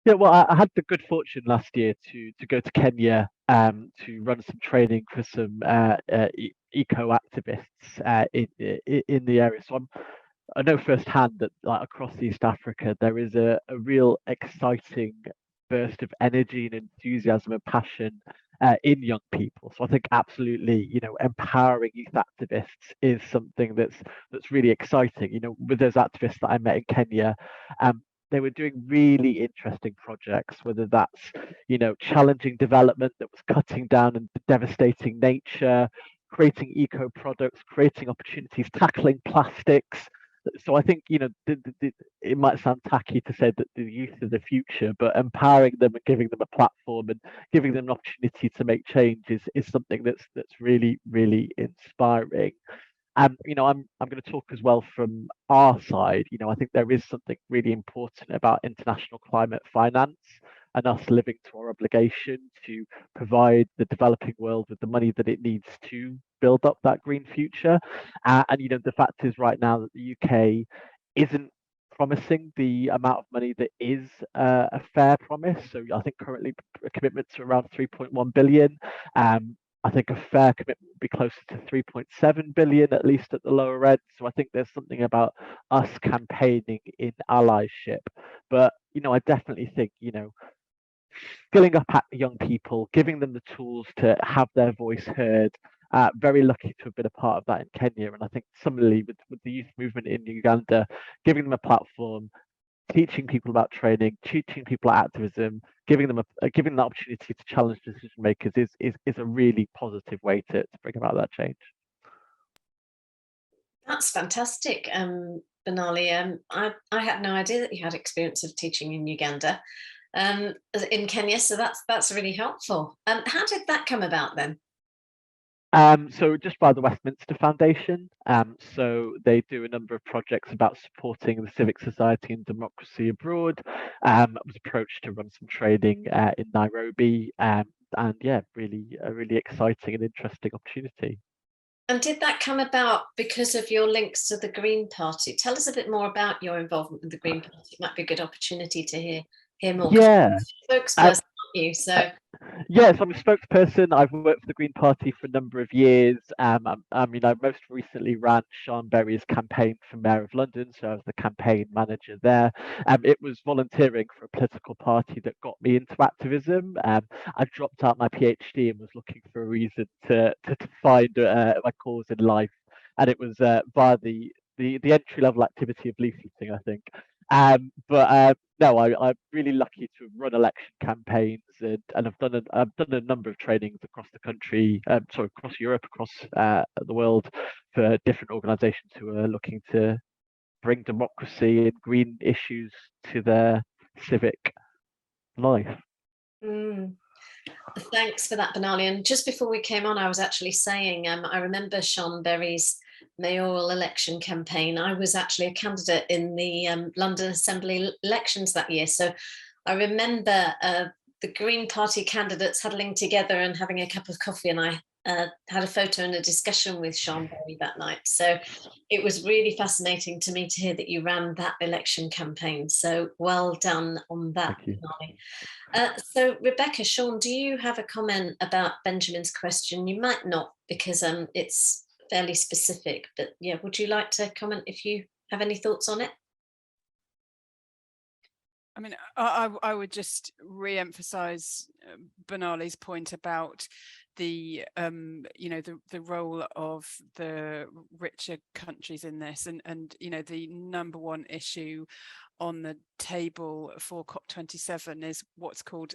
Yeah, well, I had the good fortune last year to go to Kenya to run some training for some eco activists in the area. So I know firsthand that across East Africa, there is a real exciting burst of energy and enthusiasm and passion in young people. So I think absolutely, empowering youth activists is something that's really exciting. With those activists that I met in Kenya, they were doing really interesting projects, whether that's, challenging development that was cutting down and devastating nature, creating eco products, creating opportunities, tackling plastics. So I think, it might sound tacky to say that the youth are the future, but empowering them and giving them a platform and giving them an opportunity to make change is something that's really, really inspiring. And, I'm going to talk as well from our side. I think there is something really important about international climate finance and us living to our obligation to provide the developing world with the money that it needs to build up that green future. And the fact is right now that the UK isn't promising the amount of money that is a fair promise. So I think currently commitments are around 3.1 billion. I think a fair commitment would be closer to 3.7 billion, at least at the lower end. So I think there's something about us campaigning in allyship. But, I definitely think, skilling up at young people, giving them the tools to have their voice heard. Very lucky to have been a part of that in Kenya. And I think similarly with the youth movement in Uganda, giving them a platform, teaching people about training, teaching people activism, giving them giving the opportunity to challenge decision makers is a really positive way to bring about that change. That's fantastic, Benali. I had no idea that you had experience of teaching in Uganda, in Kenya, so that's really helpful. How did that come about then? So just by the Westminster Foundation. So they do a number of projects about supporting the civic society and democracy abroad. I was approached to run some training in Nairobi, and yeah, a really exciting and interesting opportunity. And did that come about because of your links to the Green Party? Tell us a bit more about your involvement with the Green Party. It might be a good opportunity to hear more. Yeah. Spokesperson, aren't you? So. Yes, I'm a spokesperson. I've worked for the Green Party for a number of years. I most recently ran Sean Berry's campaign for Mayor of London, so I was the campaign manager there. It was volunteering for a political party that got me into activism. I dropped out my PhD and was looking for a reason to find my cause in life, and it was via the entry level activity of leafleting, I think. No, I'm really lucky to run election campaigns, and I've done a number of trainings across the country, across Europe, across the world, for different organisations who are looking to bring democracy and green issues to their civic life. Thanks for that, Benali. And just before we came on, I was actually saying, I remember Sean Berry's mayoral election campaign. I was actually a candidate in the London Assembly elections that year. So I remember the Green Party candidates huddling together and having a cup of coffee, and I had a photo and a discussion with Sean Berry that night. So it was really fascinating to me to hear that you ran that election campaign. So well done on that, Benali. So Rebecca, Sean, do you have a comment about Benjamin's question? You might not, because it's fairly specific, but yeah, would you like to comment if you have any thoughts on it? I mean, I would just re-emphasize Benali's point about the the role of the richer countries in this, and the number one issue on the table for COP27 is what's called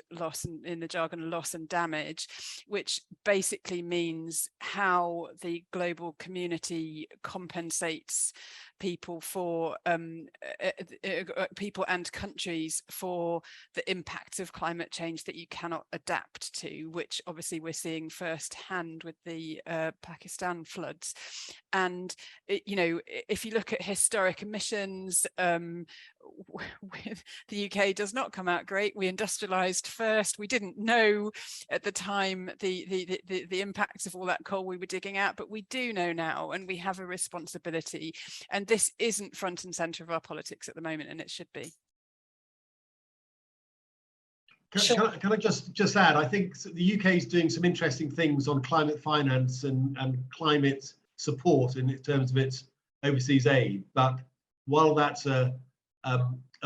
in the jargon, loss and damage, which basically means how the global community compensates people for people and countries for the impacts of climate change that you cannot adapt to, which obviously we're seeing firsthand with the Pakistan floods. And if you look at historic emissions, the UK does not come out great. We industrialized first. We didn't know at the time the impacts of all that coal we were digging out, but we do know now, and we have a responsibility. And this isn't front and center of our politics at the moment, and it should be. Can I just add? I think the UK is doing some interesting things on climate finance and climate support in terms of its overseas aid. But while that's a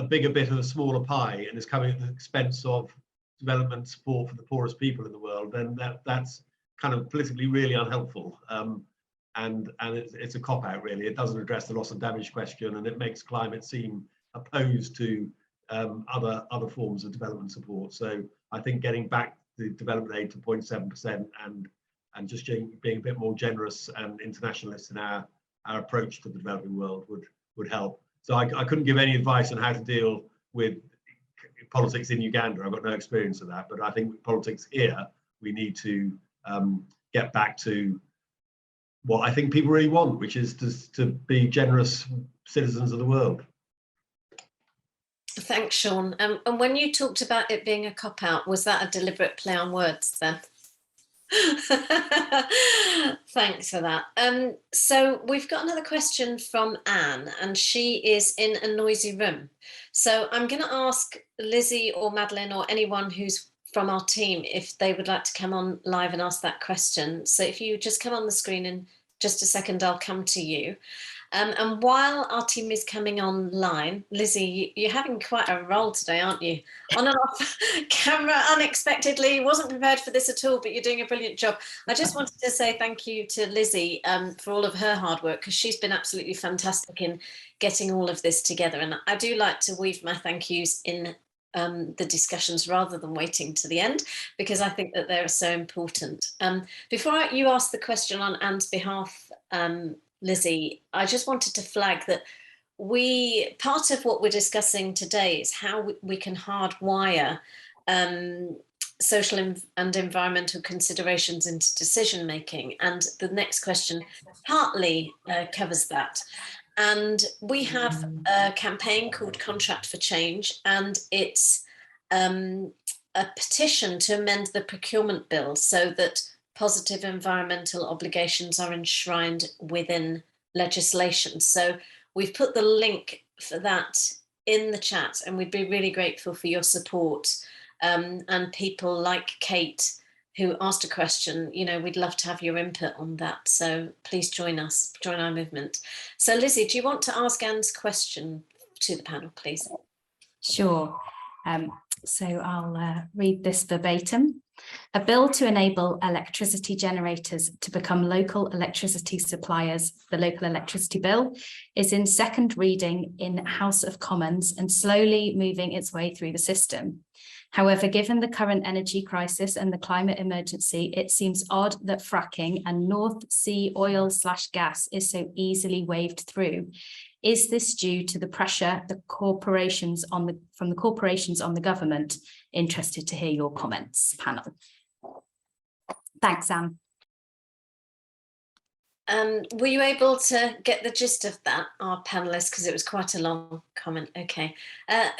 bigger bit of a smaller pie and is coming at the expense of development support for the poorest people in the world, then that's kind of politically really unhelpful. And it's a cop-out, really. It doesn't address the loss and damage question, and it makes climate seem opposed to other forms of development support. So I think getting back the development aid to 0.7% and just being a bit more generous and internationalist in our approach to the developing world would help. So I couldn't give any advice on how to deal with politics in Uganda. I've got no experience of that, but I think politics here, we need to get back to what I think people really want, which is to be generous citizens of the world. Thanks, Sean. And when you talked about it being a cop-out, was that a deliberate play on words then? Thanks for that. So we've got another question from Anne, and she is in a noisy room. So I'm going to ask Lizzie or Madeline or anyone who's from our team if they would like to come on live and ask that question. So if you just come on the screen and just a second, I'll come to you. And while our team is coming online, Lizzie, you're having quite a role today, aren't you? On and off camera, unexpectedly, wasn't prepared for this at all, but you're doing a brilliant job. I just wanted to say thank you to Lizzie for all of her hard work, because she's been absolutely fantastic in getting all of this together. And I do like to weave my thank yous in the discussions rather than waiting to the end, because I think that they're so important. Before you ask the question on Anne's behalf, Lizzie, I just wanted to flag that part of what we're discussing today is how we can hardwire social and environmental considerations into decision making, and the next question partly covers that. And we have a campaign called Contract for Change, and it's a petition to amend the procurement bill so that positive environmental obligations are enshrined within legislation. So we've put the link for that in the chat, and we'd be really grateful for your support. And people like Kate, who asked a question, you know, we'd love to have your input on that. So please join us, join our movement. So Lizzie, do you want to ask Anne's question to the panel, please? Sure. So I'll read this verbatim. A bill to enable electricity generators to become local electricity suppliers, the local electricity bill, is in second reading in House of Commons and slowly moving its way through the system. However, given the current energy crisis and the climate emergency, it seems odd that fracking and North Sea oil/gas is so easily waved through. Is this due to the pressure from the corporations on the government? Interested to hear your comments, panel. Thanks, Anne. Were you able to get the gist of that, our panelists, because it was quite a long comment? Okay.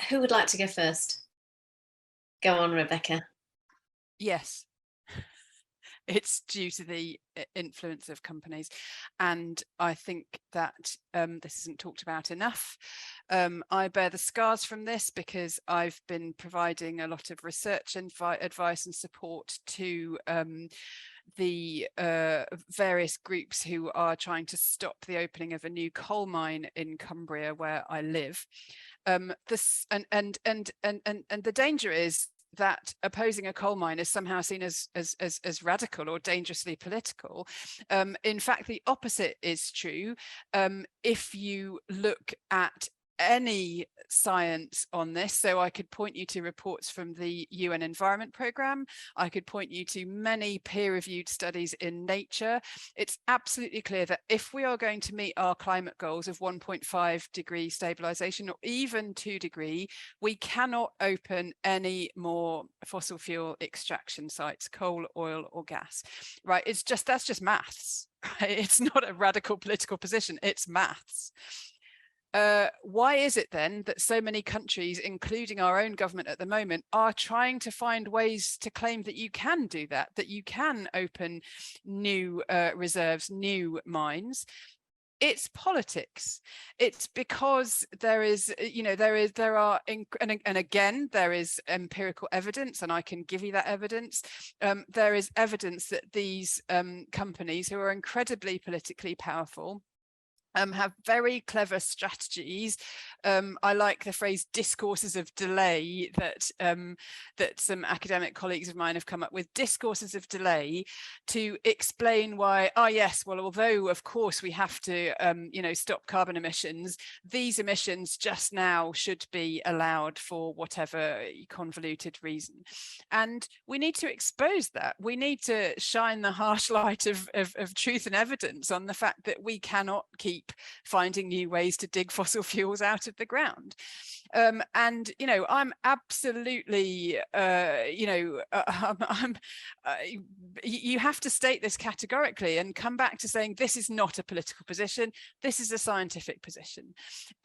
Who would like to go first? Go on, Rebecca. Yes. It's due to the influence of companies, and I think that this isn't talked about enough. I bear the scars from this because I've been providing a lot of research and advice and support to the various groups who are trying to stop the opening of a new coal mine in Cumbria, where I live. And the danger is that opposing a coal mine is somehow seen as radical or dangerously political. In fact, the opposite is true. If you look at any science on this, so I could point you to reports from the UN Environment Programme, I could point you to many peer-reviewed studies in Nature. It's absolutely clear that if we are going to meet our climate goals of 1.5 degree stabilisation, or even 2 degree, we cannot open any more fossil fuel extraction sites, coal, oil or gas, right? That's just maths, right? It's not a radical political position, it's maths. Why is it then that so many countries, including our own government at the moment, are trying to find ways to claim that you can do that you can open new reserves, new mines? It's politics. It's because there is empirical evidence, and I can give you that evidence. There is evidence that these companies, who are incredibly politically powerful, have very clever strategies. I like the phrase discourses of delay that some academic colleagues of mine have come up with, discourses of delay, to explain why, yes, well, although of course we have to stop carbon emissions, these emissions just now should be allowed for whatever convoluted reason. And we need to expose that. We need to shine the harsh light of truth and evidence on the fact that we cannot keep finding new ways to dig fossil fuels out of the ground. And I'm absolutely you have to state this categorically and come back to saying this is not a political position, this is a scientific position.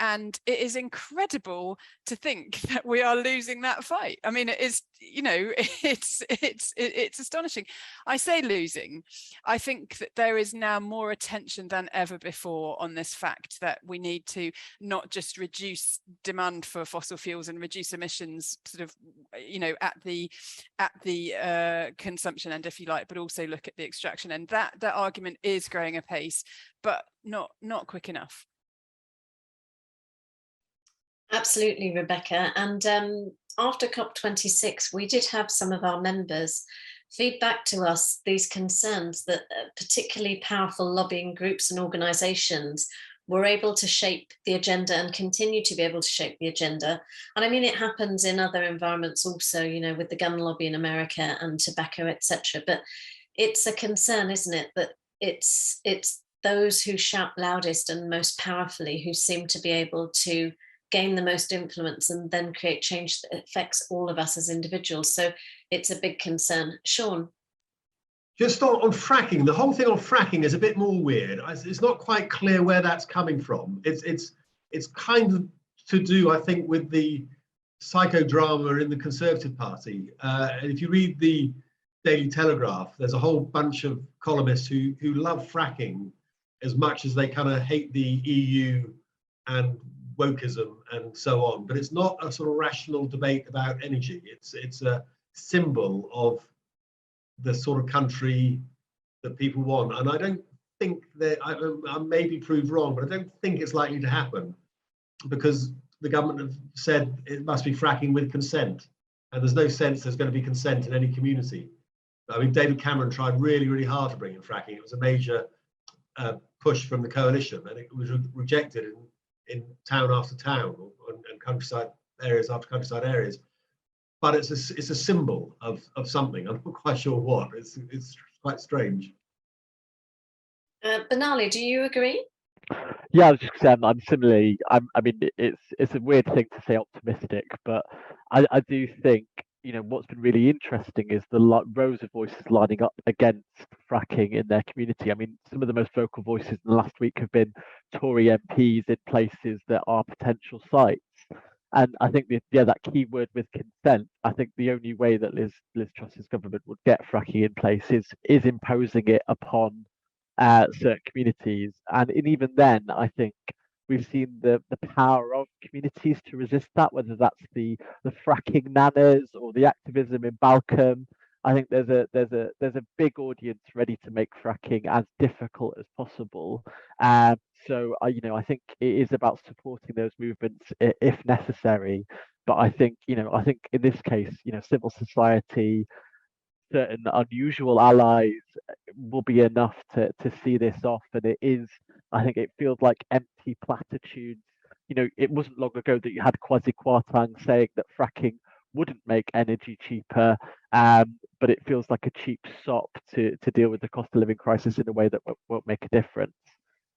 And it is incredible to think that we are losing that fight. I mean, it is, it's astonishing. I say losing. I think that there is now more attention than ever before on this fact that we need to not just reduce demand for fossil fuels and reduce emissions sort of, you know, at the consumption end, if you like, but also look at the extraction end. That argument is growing apace, but not quick enough. Absolutely, Rebecca. And after COP26, we did have some of our members feed back to us these concerns that particularly powerful lobbying groups and organizations were able to shape the agenda and continue to be able to shape the agenda. And I mean, it happens in other environments also, you know, with the gun lobby in America and tobacco, etc. But it's a concern, isn't it, that it's those who shout loudest and most powerfully who seem to be able to gain the most influence and then create change that affects all of us as individuals. So it's a big concern. Sean? Just on fracking, the whole thing on fracking is a bit more weird. It's not quite clear where that's coming from. It's kind of to do, I think, with the psychodrama in the Conservative Party. If you read the Daily Telegraph, there's a whole bunch of columnists who love fracking as much as they kind of hate the EU and wokeism and so on. But it's not a sort of rational debate about energy. It's a symbol of the sort of country that people want. And I don't think that, I may be proved wrong, but I don't think it's likely to happen, because the government have said it must be fracking with consent. And there's no sense there's going to be consent in any community. I mean, David Cameron tried really, really hard to bring in fracking. It was a major push from the coalition, and it was rejected in town after town and countryside areas after countryside areas. But it's a symbol of something. I'm not quite sure what. It's quite strange. Benali, do you agree? Yeah, I was just saying, I'm similarly. I mean, it's a weird thing to say optimistic, but I do think, you know, what's been really interesting is the rows of voices lining up against fracking in their community. I mean, some of the most vocal voices in the last week have been Tory MPs in places that are potential sites. And I think that key word with consent, I think the only way that Liz Truss's government would get fracking in place is imposing it upon certain communities. And even then, I think we've seen the power of communities to resist that, whether that's the fracking nanas or the activism in Balcombe. I think there's a big audience ready to make fracking as difficult as possible. So I think it is about supporting those movements if necessary. But I think in this case, civil society, certain unusual allies will be enough to see this off. And I think it feels like empty platitudes. It wasn't long ago that you had Kwasi Kwarteng saying that fracking wouldn't make energy cheaper, but it feels like a cheap sop to deal with the cost of living crisis in a way that won't make a difference.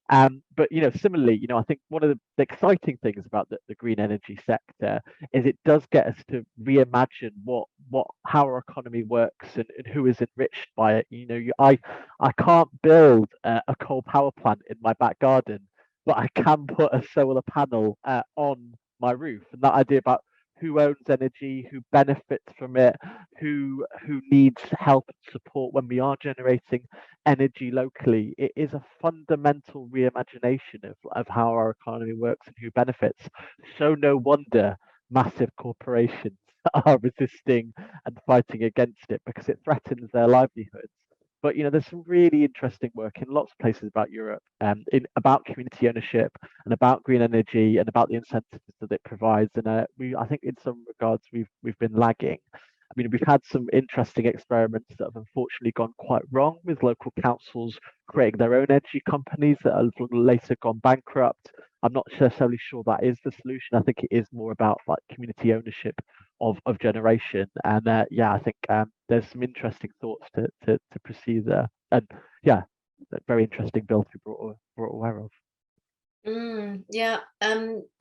But similarly, I think one of the exciting things about the green energy sector is it does get us to reimagine how our economy works and who is enriched by it. I can't build a coal power plant in my back garden, but I can put a solar panel on my roof. And that idea about who owns energy, who benefits from it, who needs help and support when we are generating energy locally, it is a fundamental reimagination of how our economy works and who benefits. So no wonder massive corporations are resisting and fighting against it, because it threatens their livelihoods. But there's some really interesting work in lots of places about Europe, about community ownership and about green energy and about the incentives that it provides. And I think in some regards we've been lagging. I mean, we've had some interesting experiments that have unfortunately gone quite wrong, with local councils creating their own energy companies that have later gone bankrupt. I'm not necessarily sure that is the solution. I think it is more about like community ownership of generation. And I think there's some interesting thoughts to proceed there. And a very interesting bill to be brought aware of.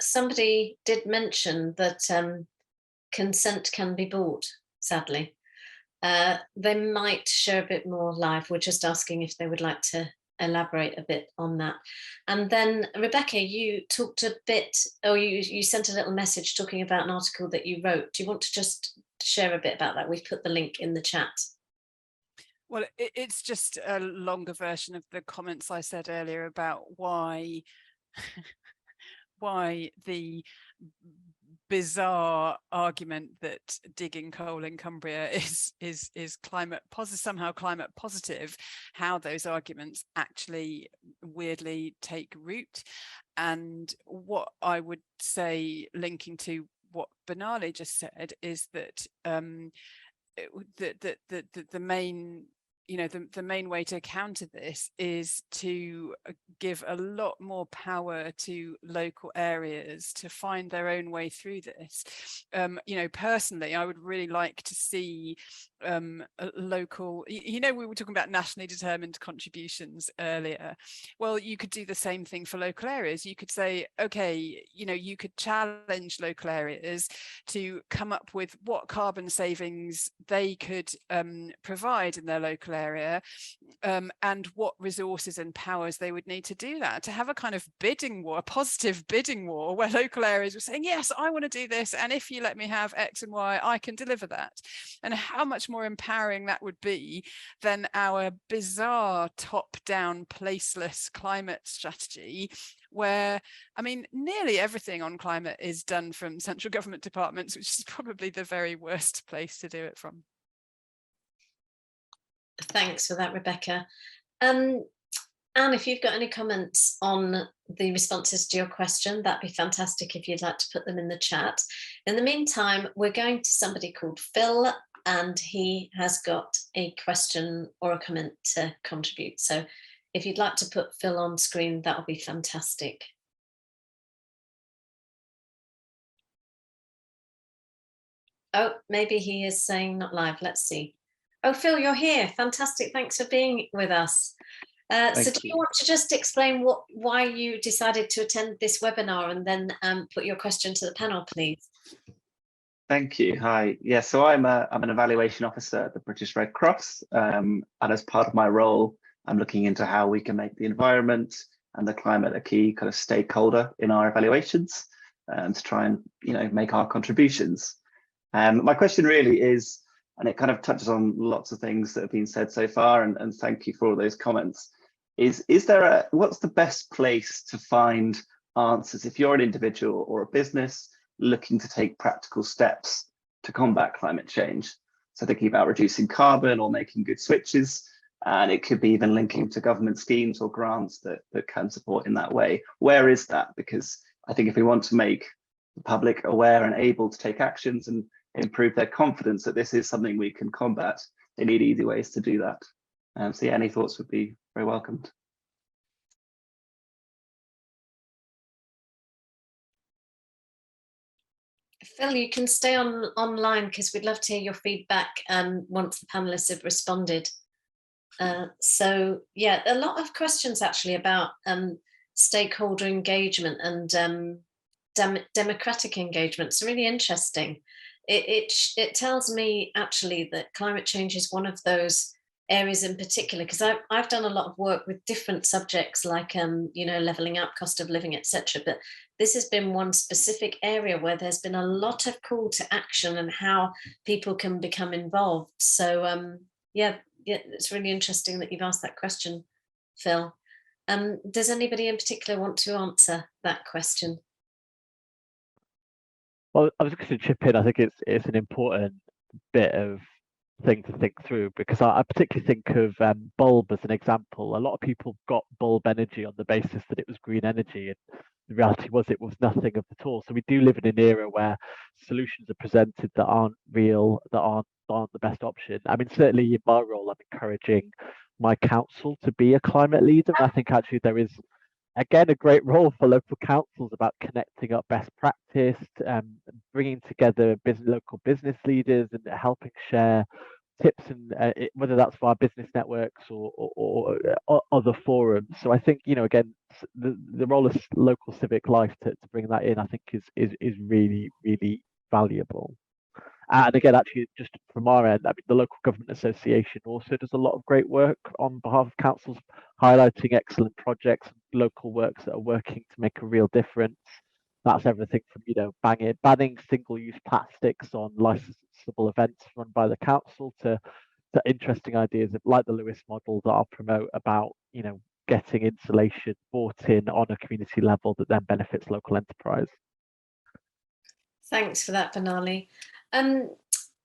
Somebody did mention that consent can be bought, sadly. They might share a bit more live. We're just asking if they would like to elaborate a bit on that. And then Rebecca, you talked a bit, you sent a little message talking about an article that you wrote. Do you want to just share a bit about that? We've put the link in the chat. Well, it's just a longer version of the comments I said earlier about why the bizarre argument that digging coal in Cumbria is climate positive, somehow climate positive, how those arguments actually weirdly take root. And what I would say, linking to what Benali just said, is that the main, you know, the main way to counter this is to give a lot more power to local areas to find their own way through this. You know, personally, I would really like to see a local, you know, we were talking about nationally determined contributions earlier. Well, you could do the same thing for local areas. You could say, okay, you know, you could challenge local areas to come up with what carbon savings they could provide in their local area, and what resources and powers they would need to do that, to have a kind of bidding war, a positive bidding war, where local areas were saying, yes, I want to do this, and if you let me have X and Y, I can deliver that. And how much more empowering that would be than our bizarre top-down placeless climate strategy, where, I mean, nearly everything on climate is done from central government departments, which is probably the very worst place to do it from. Thanks for that, Rebecca. Anne, if you've got any comments on the responses to your question, that'd be fantastic if you'd like to put them in the chat. In the meantime, we're going to somebody called Phil, and he has got a question or a comment to contribute. So if you'd like to put Phil on screen, that would be fantastic. Oh, maybe he is saying not live. Let's see. Oh, Phil, you're here. Fantastic. Thanks for being with us. So do you want to just explain why you decided to attend this webinar, and then put your question to the panel, please? Thank you. Hi. Yeah, so I'm an evaluation officer at the British Red Cross, and as part of my role, I'm looking into how we can make the environment and the climate a key kind of stakeholder in our evaluations, to try and, you know, make our contributions. My question really is, and it kind of touches on lots of things that have been said so far, and thank you for all those comments, is there what's the best place to find answers if you're an individual or a business looking to take practical steps to combat climate change? So thinking about reducing carbon or making good switches, and it could be even linking to government schemes or grants that can support in that way. Where is that? Because I think if we want to make the public aware and able to take actions and improve their confidence that this is something we can combat, they need easy ways to do that. So yeah, any thoughts would be very welcomed. Phil, you can stay online because we'd love to hear your feedback once the panelists have responded. So yeah, a lot of questions actually about stakeholder engagement and democratic engagement. It's really interesting. It tells me actually that climate change is one of those areas in particular, because I've done a lot of work with different subjects like you know, levelling up, cost of living, etc. But this has been one specific area where there's been a lot of call to action and how people can become involved. So yeah, it's really interesting that you've asked that question, Phil. Does anybody in particular want to answer that question? Well, I was just going to chip in. I think it's an important bit of thing to think through, because I particularly think of bulb as an example. A lot of people got bulb energy on the basis that it was green energy, and the reality was it was nothing of at all. So we do live in an era where solutions are presented that aren't real, that aren't the best option. I mean, certainly in my role, I'm encouraging my council to be a climate leader. I think actually there is, again, a great role for local councils about connecting up best practice, bringing together local business leaders and helping share tips, and whether that's via business networks or other forums. So I think, you know, again, the role of local civic life to bring that in, I think is really, really valuable. And again, actually, just from our end, I mean, the Local Government Association also does a lot of great work on behalf of councils, highlighting excellent projects, local works that are working to make a real difference. That's everything from, you know, banning single-use plastics on licensable events run by the council to interesting ideas like the Lewis model that I'll promote about, you know, getting insulation bought in on a community level that then benefits local enterprise. Thanks for that, Banali.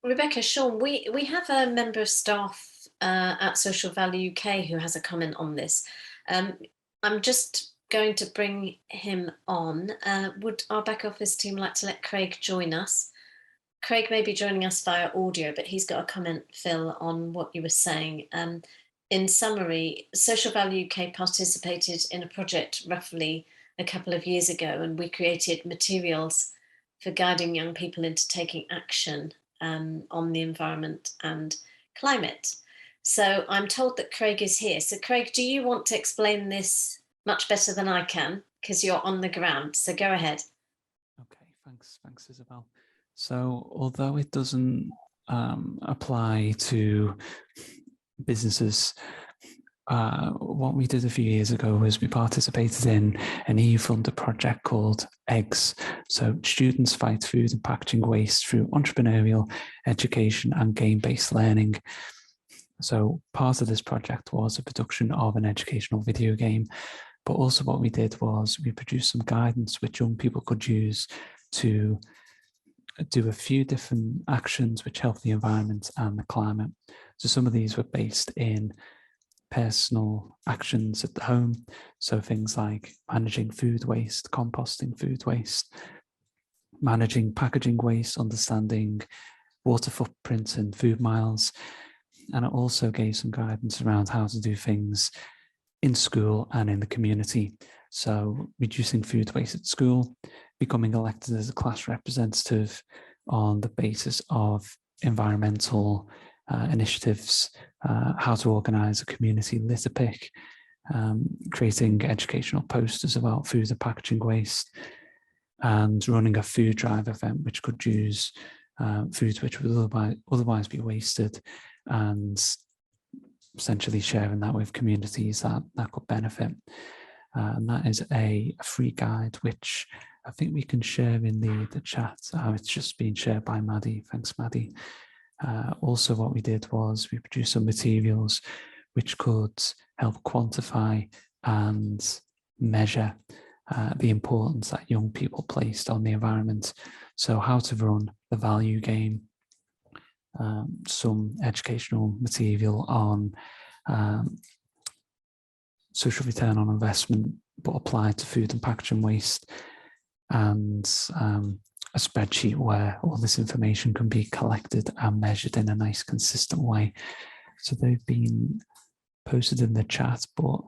Rebecca, Sean, we have a member of staff at Social Value UK who has a comment on this. I'm just going to bring him on. Would our back office team like to let Craig join us? Craig may be joining us via audio, but he's got a comment, Phil, on what you were saying. In summary, Social Value UK participated in a project roughly a couple of years ago, and we created materials for guiding young people into taking action on the environment and climate. So I'm told that Craig is here. So Craig, do you want to explain this much better than I can? Because you're on the ground, so go ahead. Okay, thanks, Isabelle. So although it doesn't apply to businesses, what we did a few years ago was we participated in an EU-funded project called EGGS. So students fight food and packaging waste through entrepreneurial education and game-based learning. So part of this project was the production of an educational video game, but also what we did was we produced some guidance which young people could use to do a few different actions which help the environment and the climate. So some of these were based in personal actions at the home. So things like managing food waste, composting food waste, managing packaging waste, understanding water footprints and food miles. And it also gave some guidance around how to do things in school and in the community. So reducing food waste at school, becoming elected as a class representative on the basis of environmental initiatives, how to organise a community litter pick, creating educational posters about food and packaging waste, and running a food drive event which could use foods which would otherwise be wasted, and essentially sharing that with communities that could benefit. And that is a free guide which I think we can share in the chat. It's just being shared by Maddie. Thanks, Maddie. Also, what we did was we produced some materials which could help quantify and measure the importance that young people placed on the environment. So how to run the value game, some educational material on social return on investment, but applied to food and packaging waste, and a spreadsheet where all this information can be collected and measured in a nice, consistent way. So they've been posted in the chat, but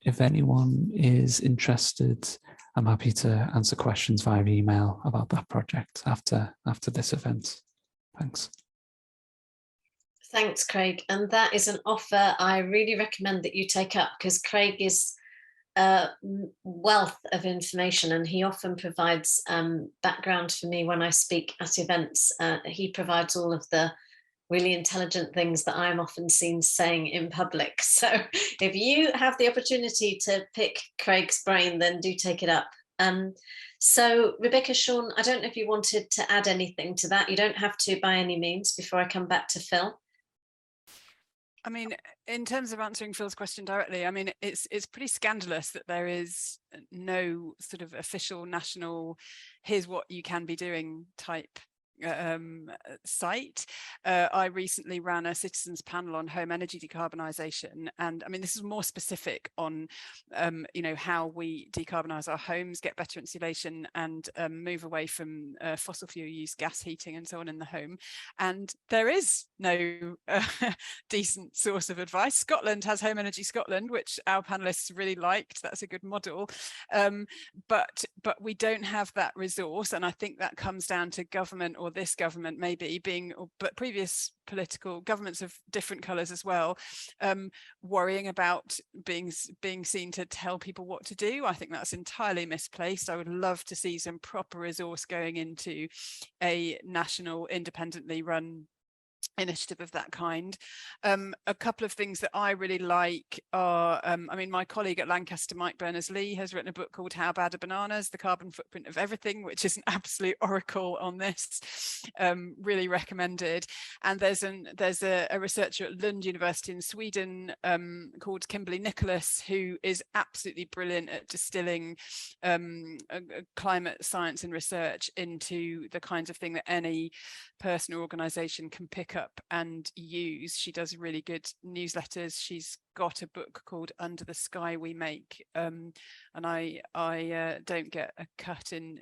if anyone is interested, I'm happy to answer questions via email about that project after this event. Thanks. Thanks, Craig. And that is an offer I really recommend that you take up, because Craig is a wealth of information and he often provides background for me when I speak at events. He provides all of the really intelligent things that I'm often seen saying in public. So if you have the opportunity to pick Craig's brain, then do take it up. So Rebecca, Sean, I don't know if you wanted to add anything to that. You don't have to by any means before I come back to Phil. I mean, in terms of answering Phil's question directly, I mean, it's pretty scandalous that there is no sort of official national, here's what you can be doing type site. I recently ran a citizens panel on home energy decarbonisation, and I mean this is more specific on you know, how we decarbonise our homes, get better insulation, and move away from fossil fuel use, gas heating and so on in the home. And there is no decent source of advice. Scotland has Home Energy Scotland, which our panelists really liked. That's a good model, but we don't have that resource, and I think that comes down to government, or this government maybe being, but previous political governments of different colours as well, worrying about being seen to tell people what to do. I think that's entirely misplaced. I would love to see some proper resource going into a national independently run initiative of that kind. A couple of things that I really like are, I mean, my colleague at Lancaster, Mike Berners-Lee, has written a book called How Bad Are Bananas? The Carbon Footprint of Everything, which is an absolute oracle on this, really recommended. And there's a researcher at Lund University in Sweden called Kimberly Nicholas, who is absolutely brilliant at distilling climate science and research into the kinds of thing that any person or organization can pick up and use. She does really good newsletters. She's got a book called Under the Sky We Make, and I don't get a cut in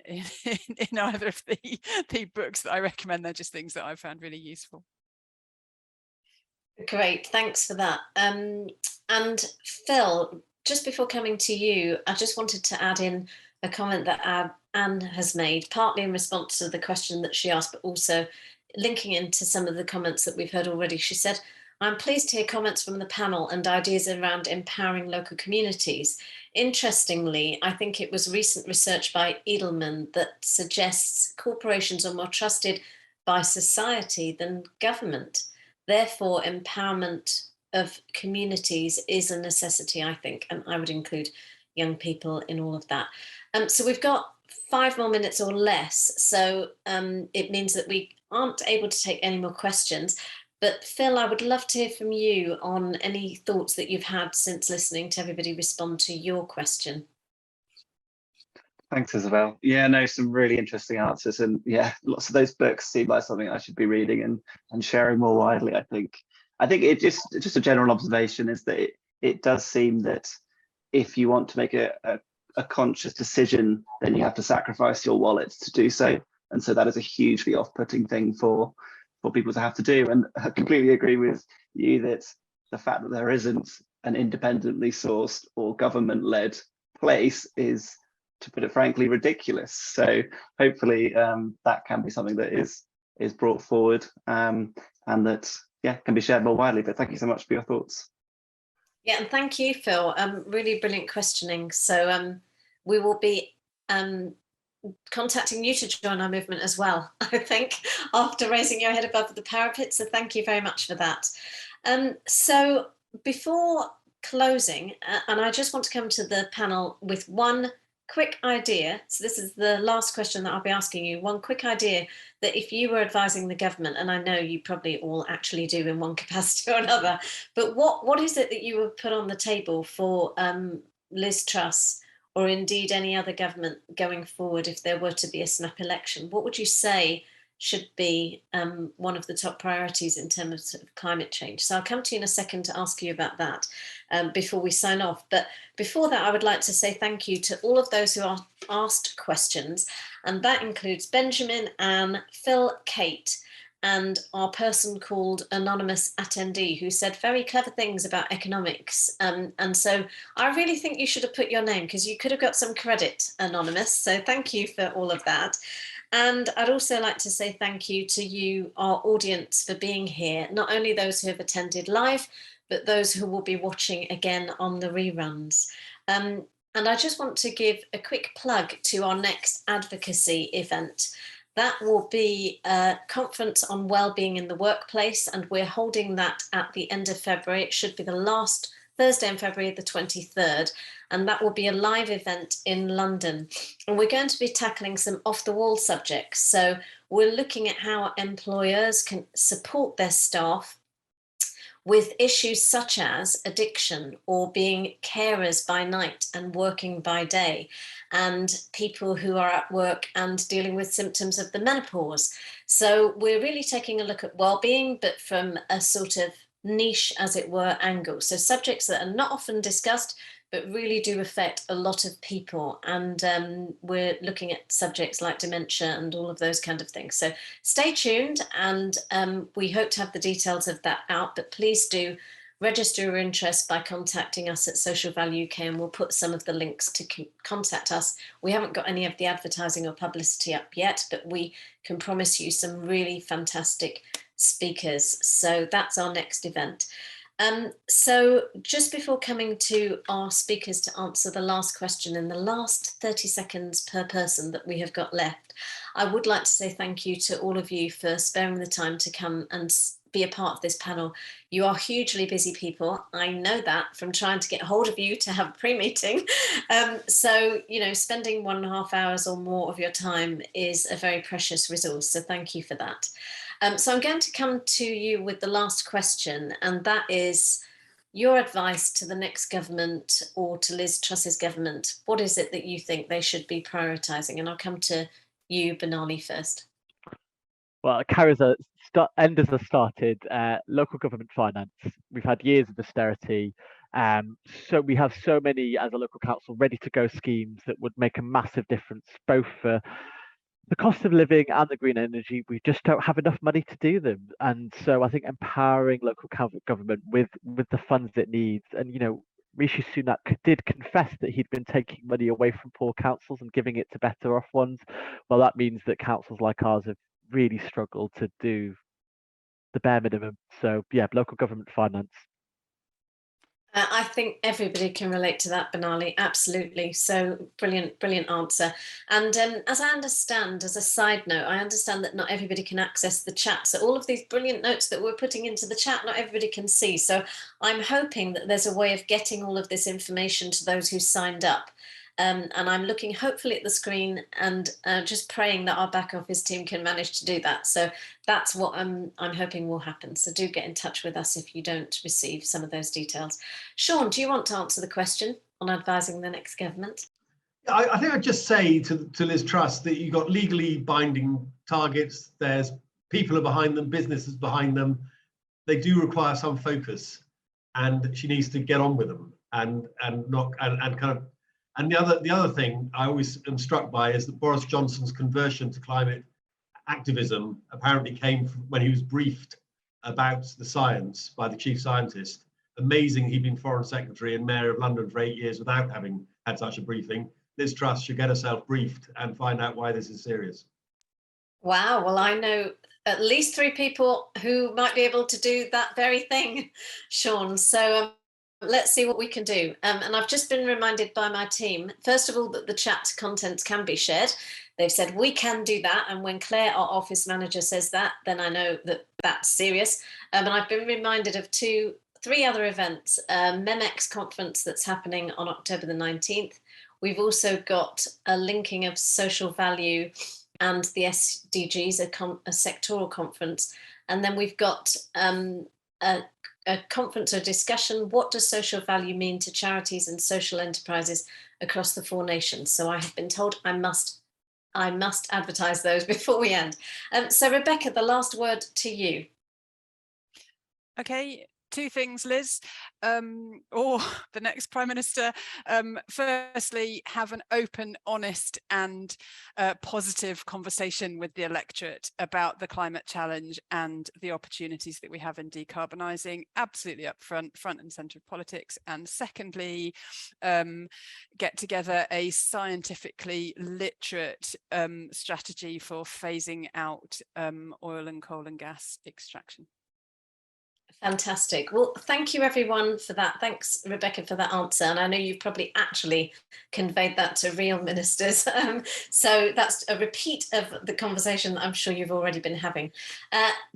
either of the books that I recommend. They're just things that I found really useful. Great, thanks for that. And Phil, just before coming to you, I just wanted to add in a comment that Anne has made, partly in response to the question that she asked, but also linking into some of the comments that we've heard already. She said, I'm pleased to hear comments from the panel and ideas around empowering local communities. Interestingly, I think it was recent research by Edelman that suggests corporations are more trusted by society than government. Therefore, empowerment of communities is a necessity, I think, and I would include young people in all of that. So we've got 5 more minutes or less, so it means that we aren't able to take any more questions. But Phil, I would love to hear from you on any thoughts that you've had since listening to everybody respond to your question. Thanks, Isabelle. Yeah, no, some really interesting answers, and yeah, lots of those books seem like something I should be reading and sharing more widely. I think it just a general observation is that it does seem that if you want to make a conscious decision, then you have to sacrifice your wallet to do so, and so that is a hugely off-putting thing for people to have to do. And I completely agree with you that the fact that there isn't an independently sourced or government-led place is, to put it frankly, ridiculous. So hopefully that can be something that is brought forward and that can be shared more widely. But thank you so much for your thoughts. Yeah, and thank you, Phil. Really brilliant questioning. So we will be contacting you to join our movement as well, I think, after raising your head above the parapet. So thank you very much for that. So before closing, and I just want to come to the panel with one quick idea. So this is the last question that I'll be asking you. One quick idea that if you were advising the government, and I know you probably all actually do in one capacity or another, but what is it that you would put on the table for Liz Truss, or indeed any other government going forward if there were to be a snap election? What would you say should be one of the top priorities in terms of climate change? So I'll come to you in a second to ask you about that before we sign off. But before that, I would like to say thank you to all of those who asked questions. And that includes Benjamin, Anne, Phil, Kate, and our person called Anonymous Attendee, who said very clever things about economics. And so I really think you should have put your name, because you could have got some credit, Anonymous. So thank you for all of that. And I'd also like to say thank you to you, our audience, for being here, not only those who have attended live, but those who will be watching again on the reruns. And I just want to give a quick plug to our next advocacy event. That will be a conference on wellbeing in the workplace, and we're holding that at the end of February. It should be the last Thursday in February, the 23rd, and that will be a live event in London. And we're going to be tackling some off-the-wall subjects. So we're looking at how employers can support their staff with issues such as addiction, or being carers by night and working by day, and people who are at work and dealing with symptoms of the menopause. So we're really taking a look at well-being, but from a sort of niche, as it were, angle. So subjects that are not often discussed, but really do affect a lot of people. And we're looking at subjects like dementia and all of those kind of things. So stay tuned, and we hope to have the details of that out, but please do register your interest by contacting us at Social Value UK, and we'll put some of the links to contact us. We haven't got any of the advertising or publicity up yet, but we can promise you some really fantastic speakers. So that's our next event. So just before coming to our speakers to answer the last question in the last 30 seconds per person that we have got left, I would like to say thank you to all of you for sparing the time to come and be a part of this panel. You are hugely busy people. I know that from trying to get hold of you to have a pre-meeting. So, you know, spending 1.5 hours or more of your time is a very precious resource. So thank you for that. So I'm going to come to you with the last question, and that is your advice to the next government or to Liz Truss's government. What is it that you think they should be prioritising? And I'll come to you, Banali, first. Well, enders have started local government finance. We've had years of austerity. So we have so many, as a local council, ready to go schemes that would make a massive difference, both for the cost of living and the green energy. We just don't have enough money to do them. And so I think empowering local government with the funds it needs. And, you know, Rishi Sunak did confess that he'd been taking money away from poor councils and giving it to better off ones. Well, that means that councils like ours have really struggled to do the bare minimum. So yeah, local government finance. I think everybody can relate to that, Banali, absolutely. So brilliant answer. And as I understand, as a side note, I understand that not everybody can access the chat. So all of these brilliant notes that we're putting into the chat, not everybody can see. So I'm hoping that there's a way of getting all of this information to those who signed up. And I'm looking hopefully at the screen and just praying that our back office team can manage to do that. So that's what I'm hoping will happen. So do get in touch with us if you don't receive some of those details. Sean, do you want to answer the question on advising the next government? I think I'd just say to Liz Truss that you've got legally binding targets. There's people are behind them, businesses behind them. They do require some focus, and she needs to get on with them and the other thing I always am struck by is that Boris Johnson's conversion to climate activism apparently came from when he was briefed about the science by the chief scientist. Amazing, he'd been Foreign Secretary and Mayor of London for 8 years without having had such a briefing. Liz Truss should get herself briefed and find out why this is serious. Wow, well, I know at least 3 people who might be able to do that very thing, Sean. So let's see what we can do. And I've just been reminded by my team, first of all, that the chat contents can be shared. They've said we can do that. And when Claire, our office manager, says that, then I know that that's serious. And I've been reminded of 3 other events, MEMEX conference that's happening on October the 19th. We've also got a linking of social value and the SDGs, a sectoral conference. And then we've got a conference or discussion, what does social value mean to charities and social enterprises across the 4 nations? So I have been told I must advertise those before we end. So Rebecca, the last word to you. Okay, 2 things, Liz, or the next Prime Minister. Firstly, have an open, honest and positive conversation with the electorate about the climate challenge and the opportunities that we have in decarbonising, absolutely front and centre of politics. And secondly, get together a scientifically literate strategy for phasing out oil and coal and gas extraction. Fantastic. Well, thank you everyone for that. Thanks, Rebecca, for that answer. And I know you've probably actually conveyed that to real ministers. So that's a repeat of the conversation that I'm sure you've already been having.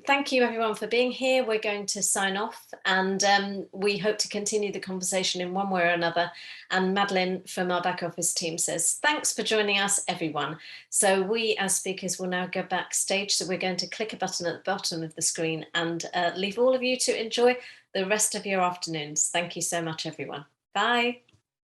Thank you everyone for being here. We're going to sign off and we hope to continue the conversation in one way or another. And Madeline from our back office team says, thanks for joining us, everyone. So we as speakers will now go backstage. So we're going to click a button at the bottom of the screen and leave all of you to enjoy the rest of your afternoons. Thank you so much, everyone. Bye.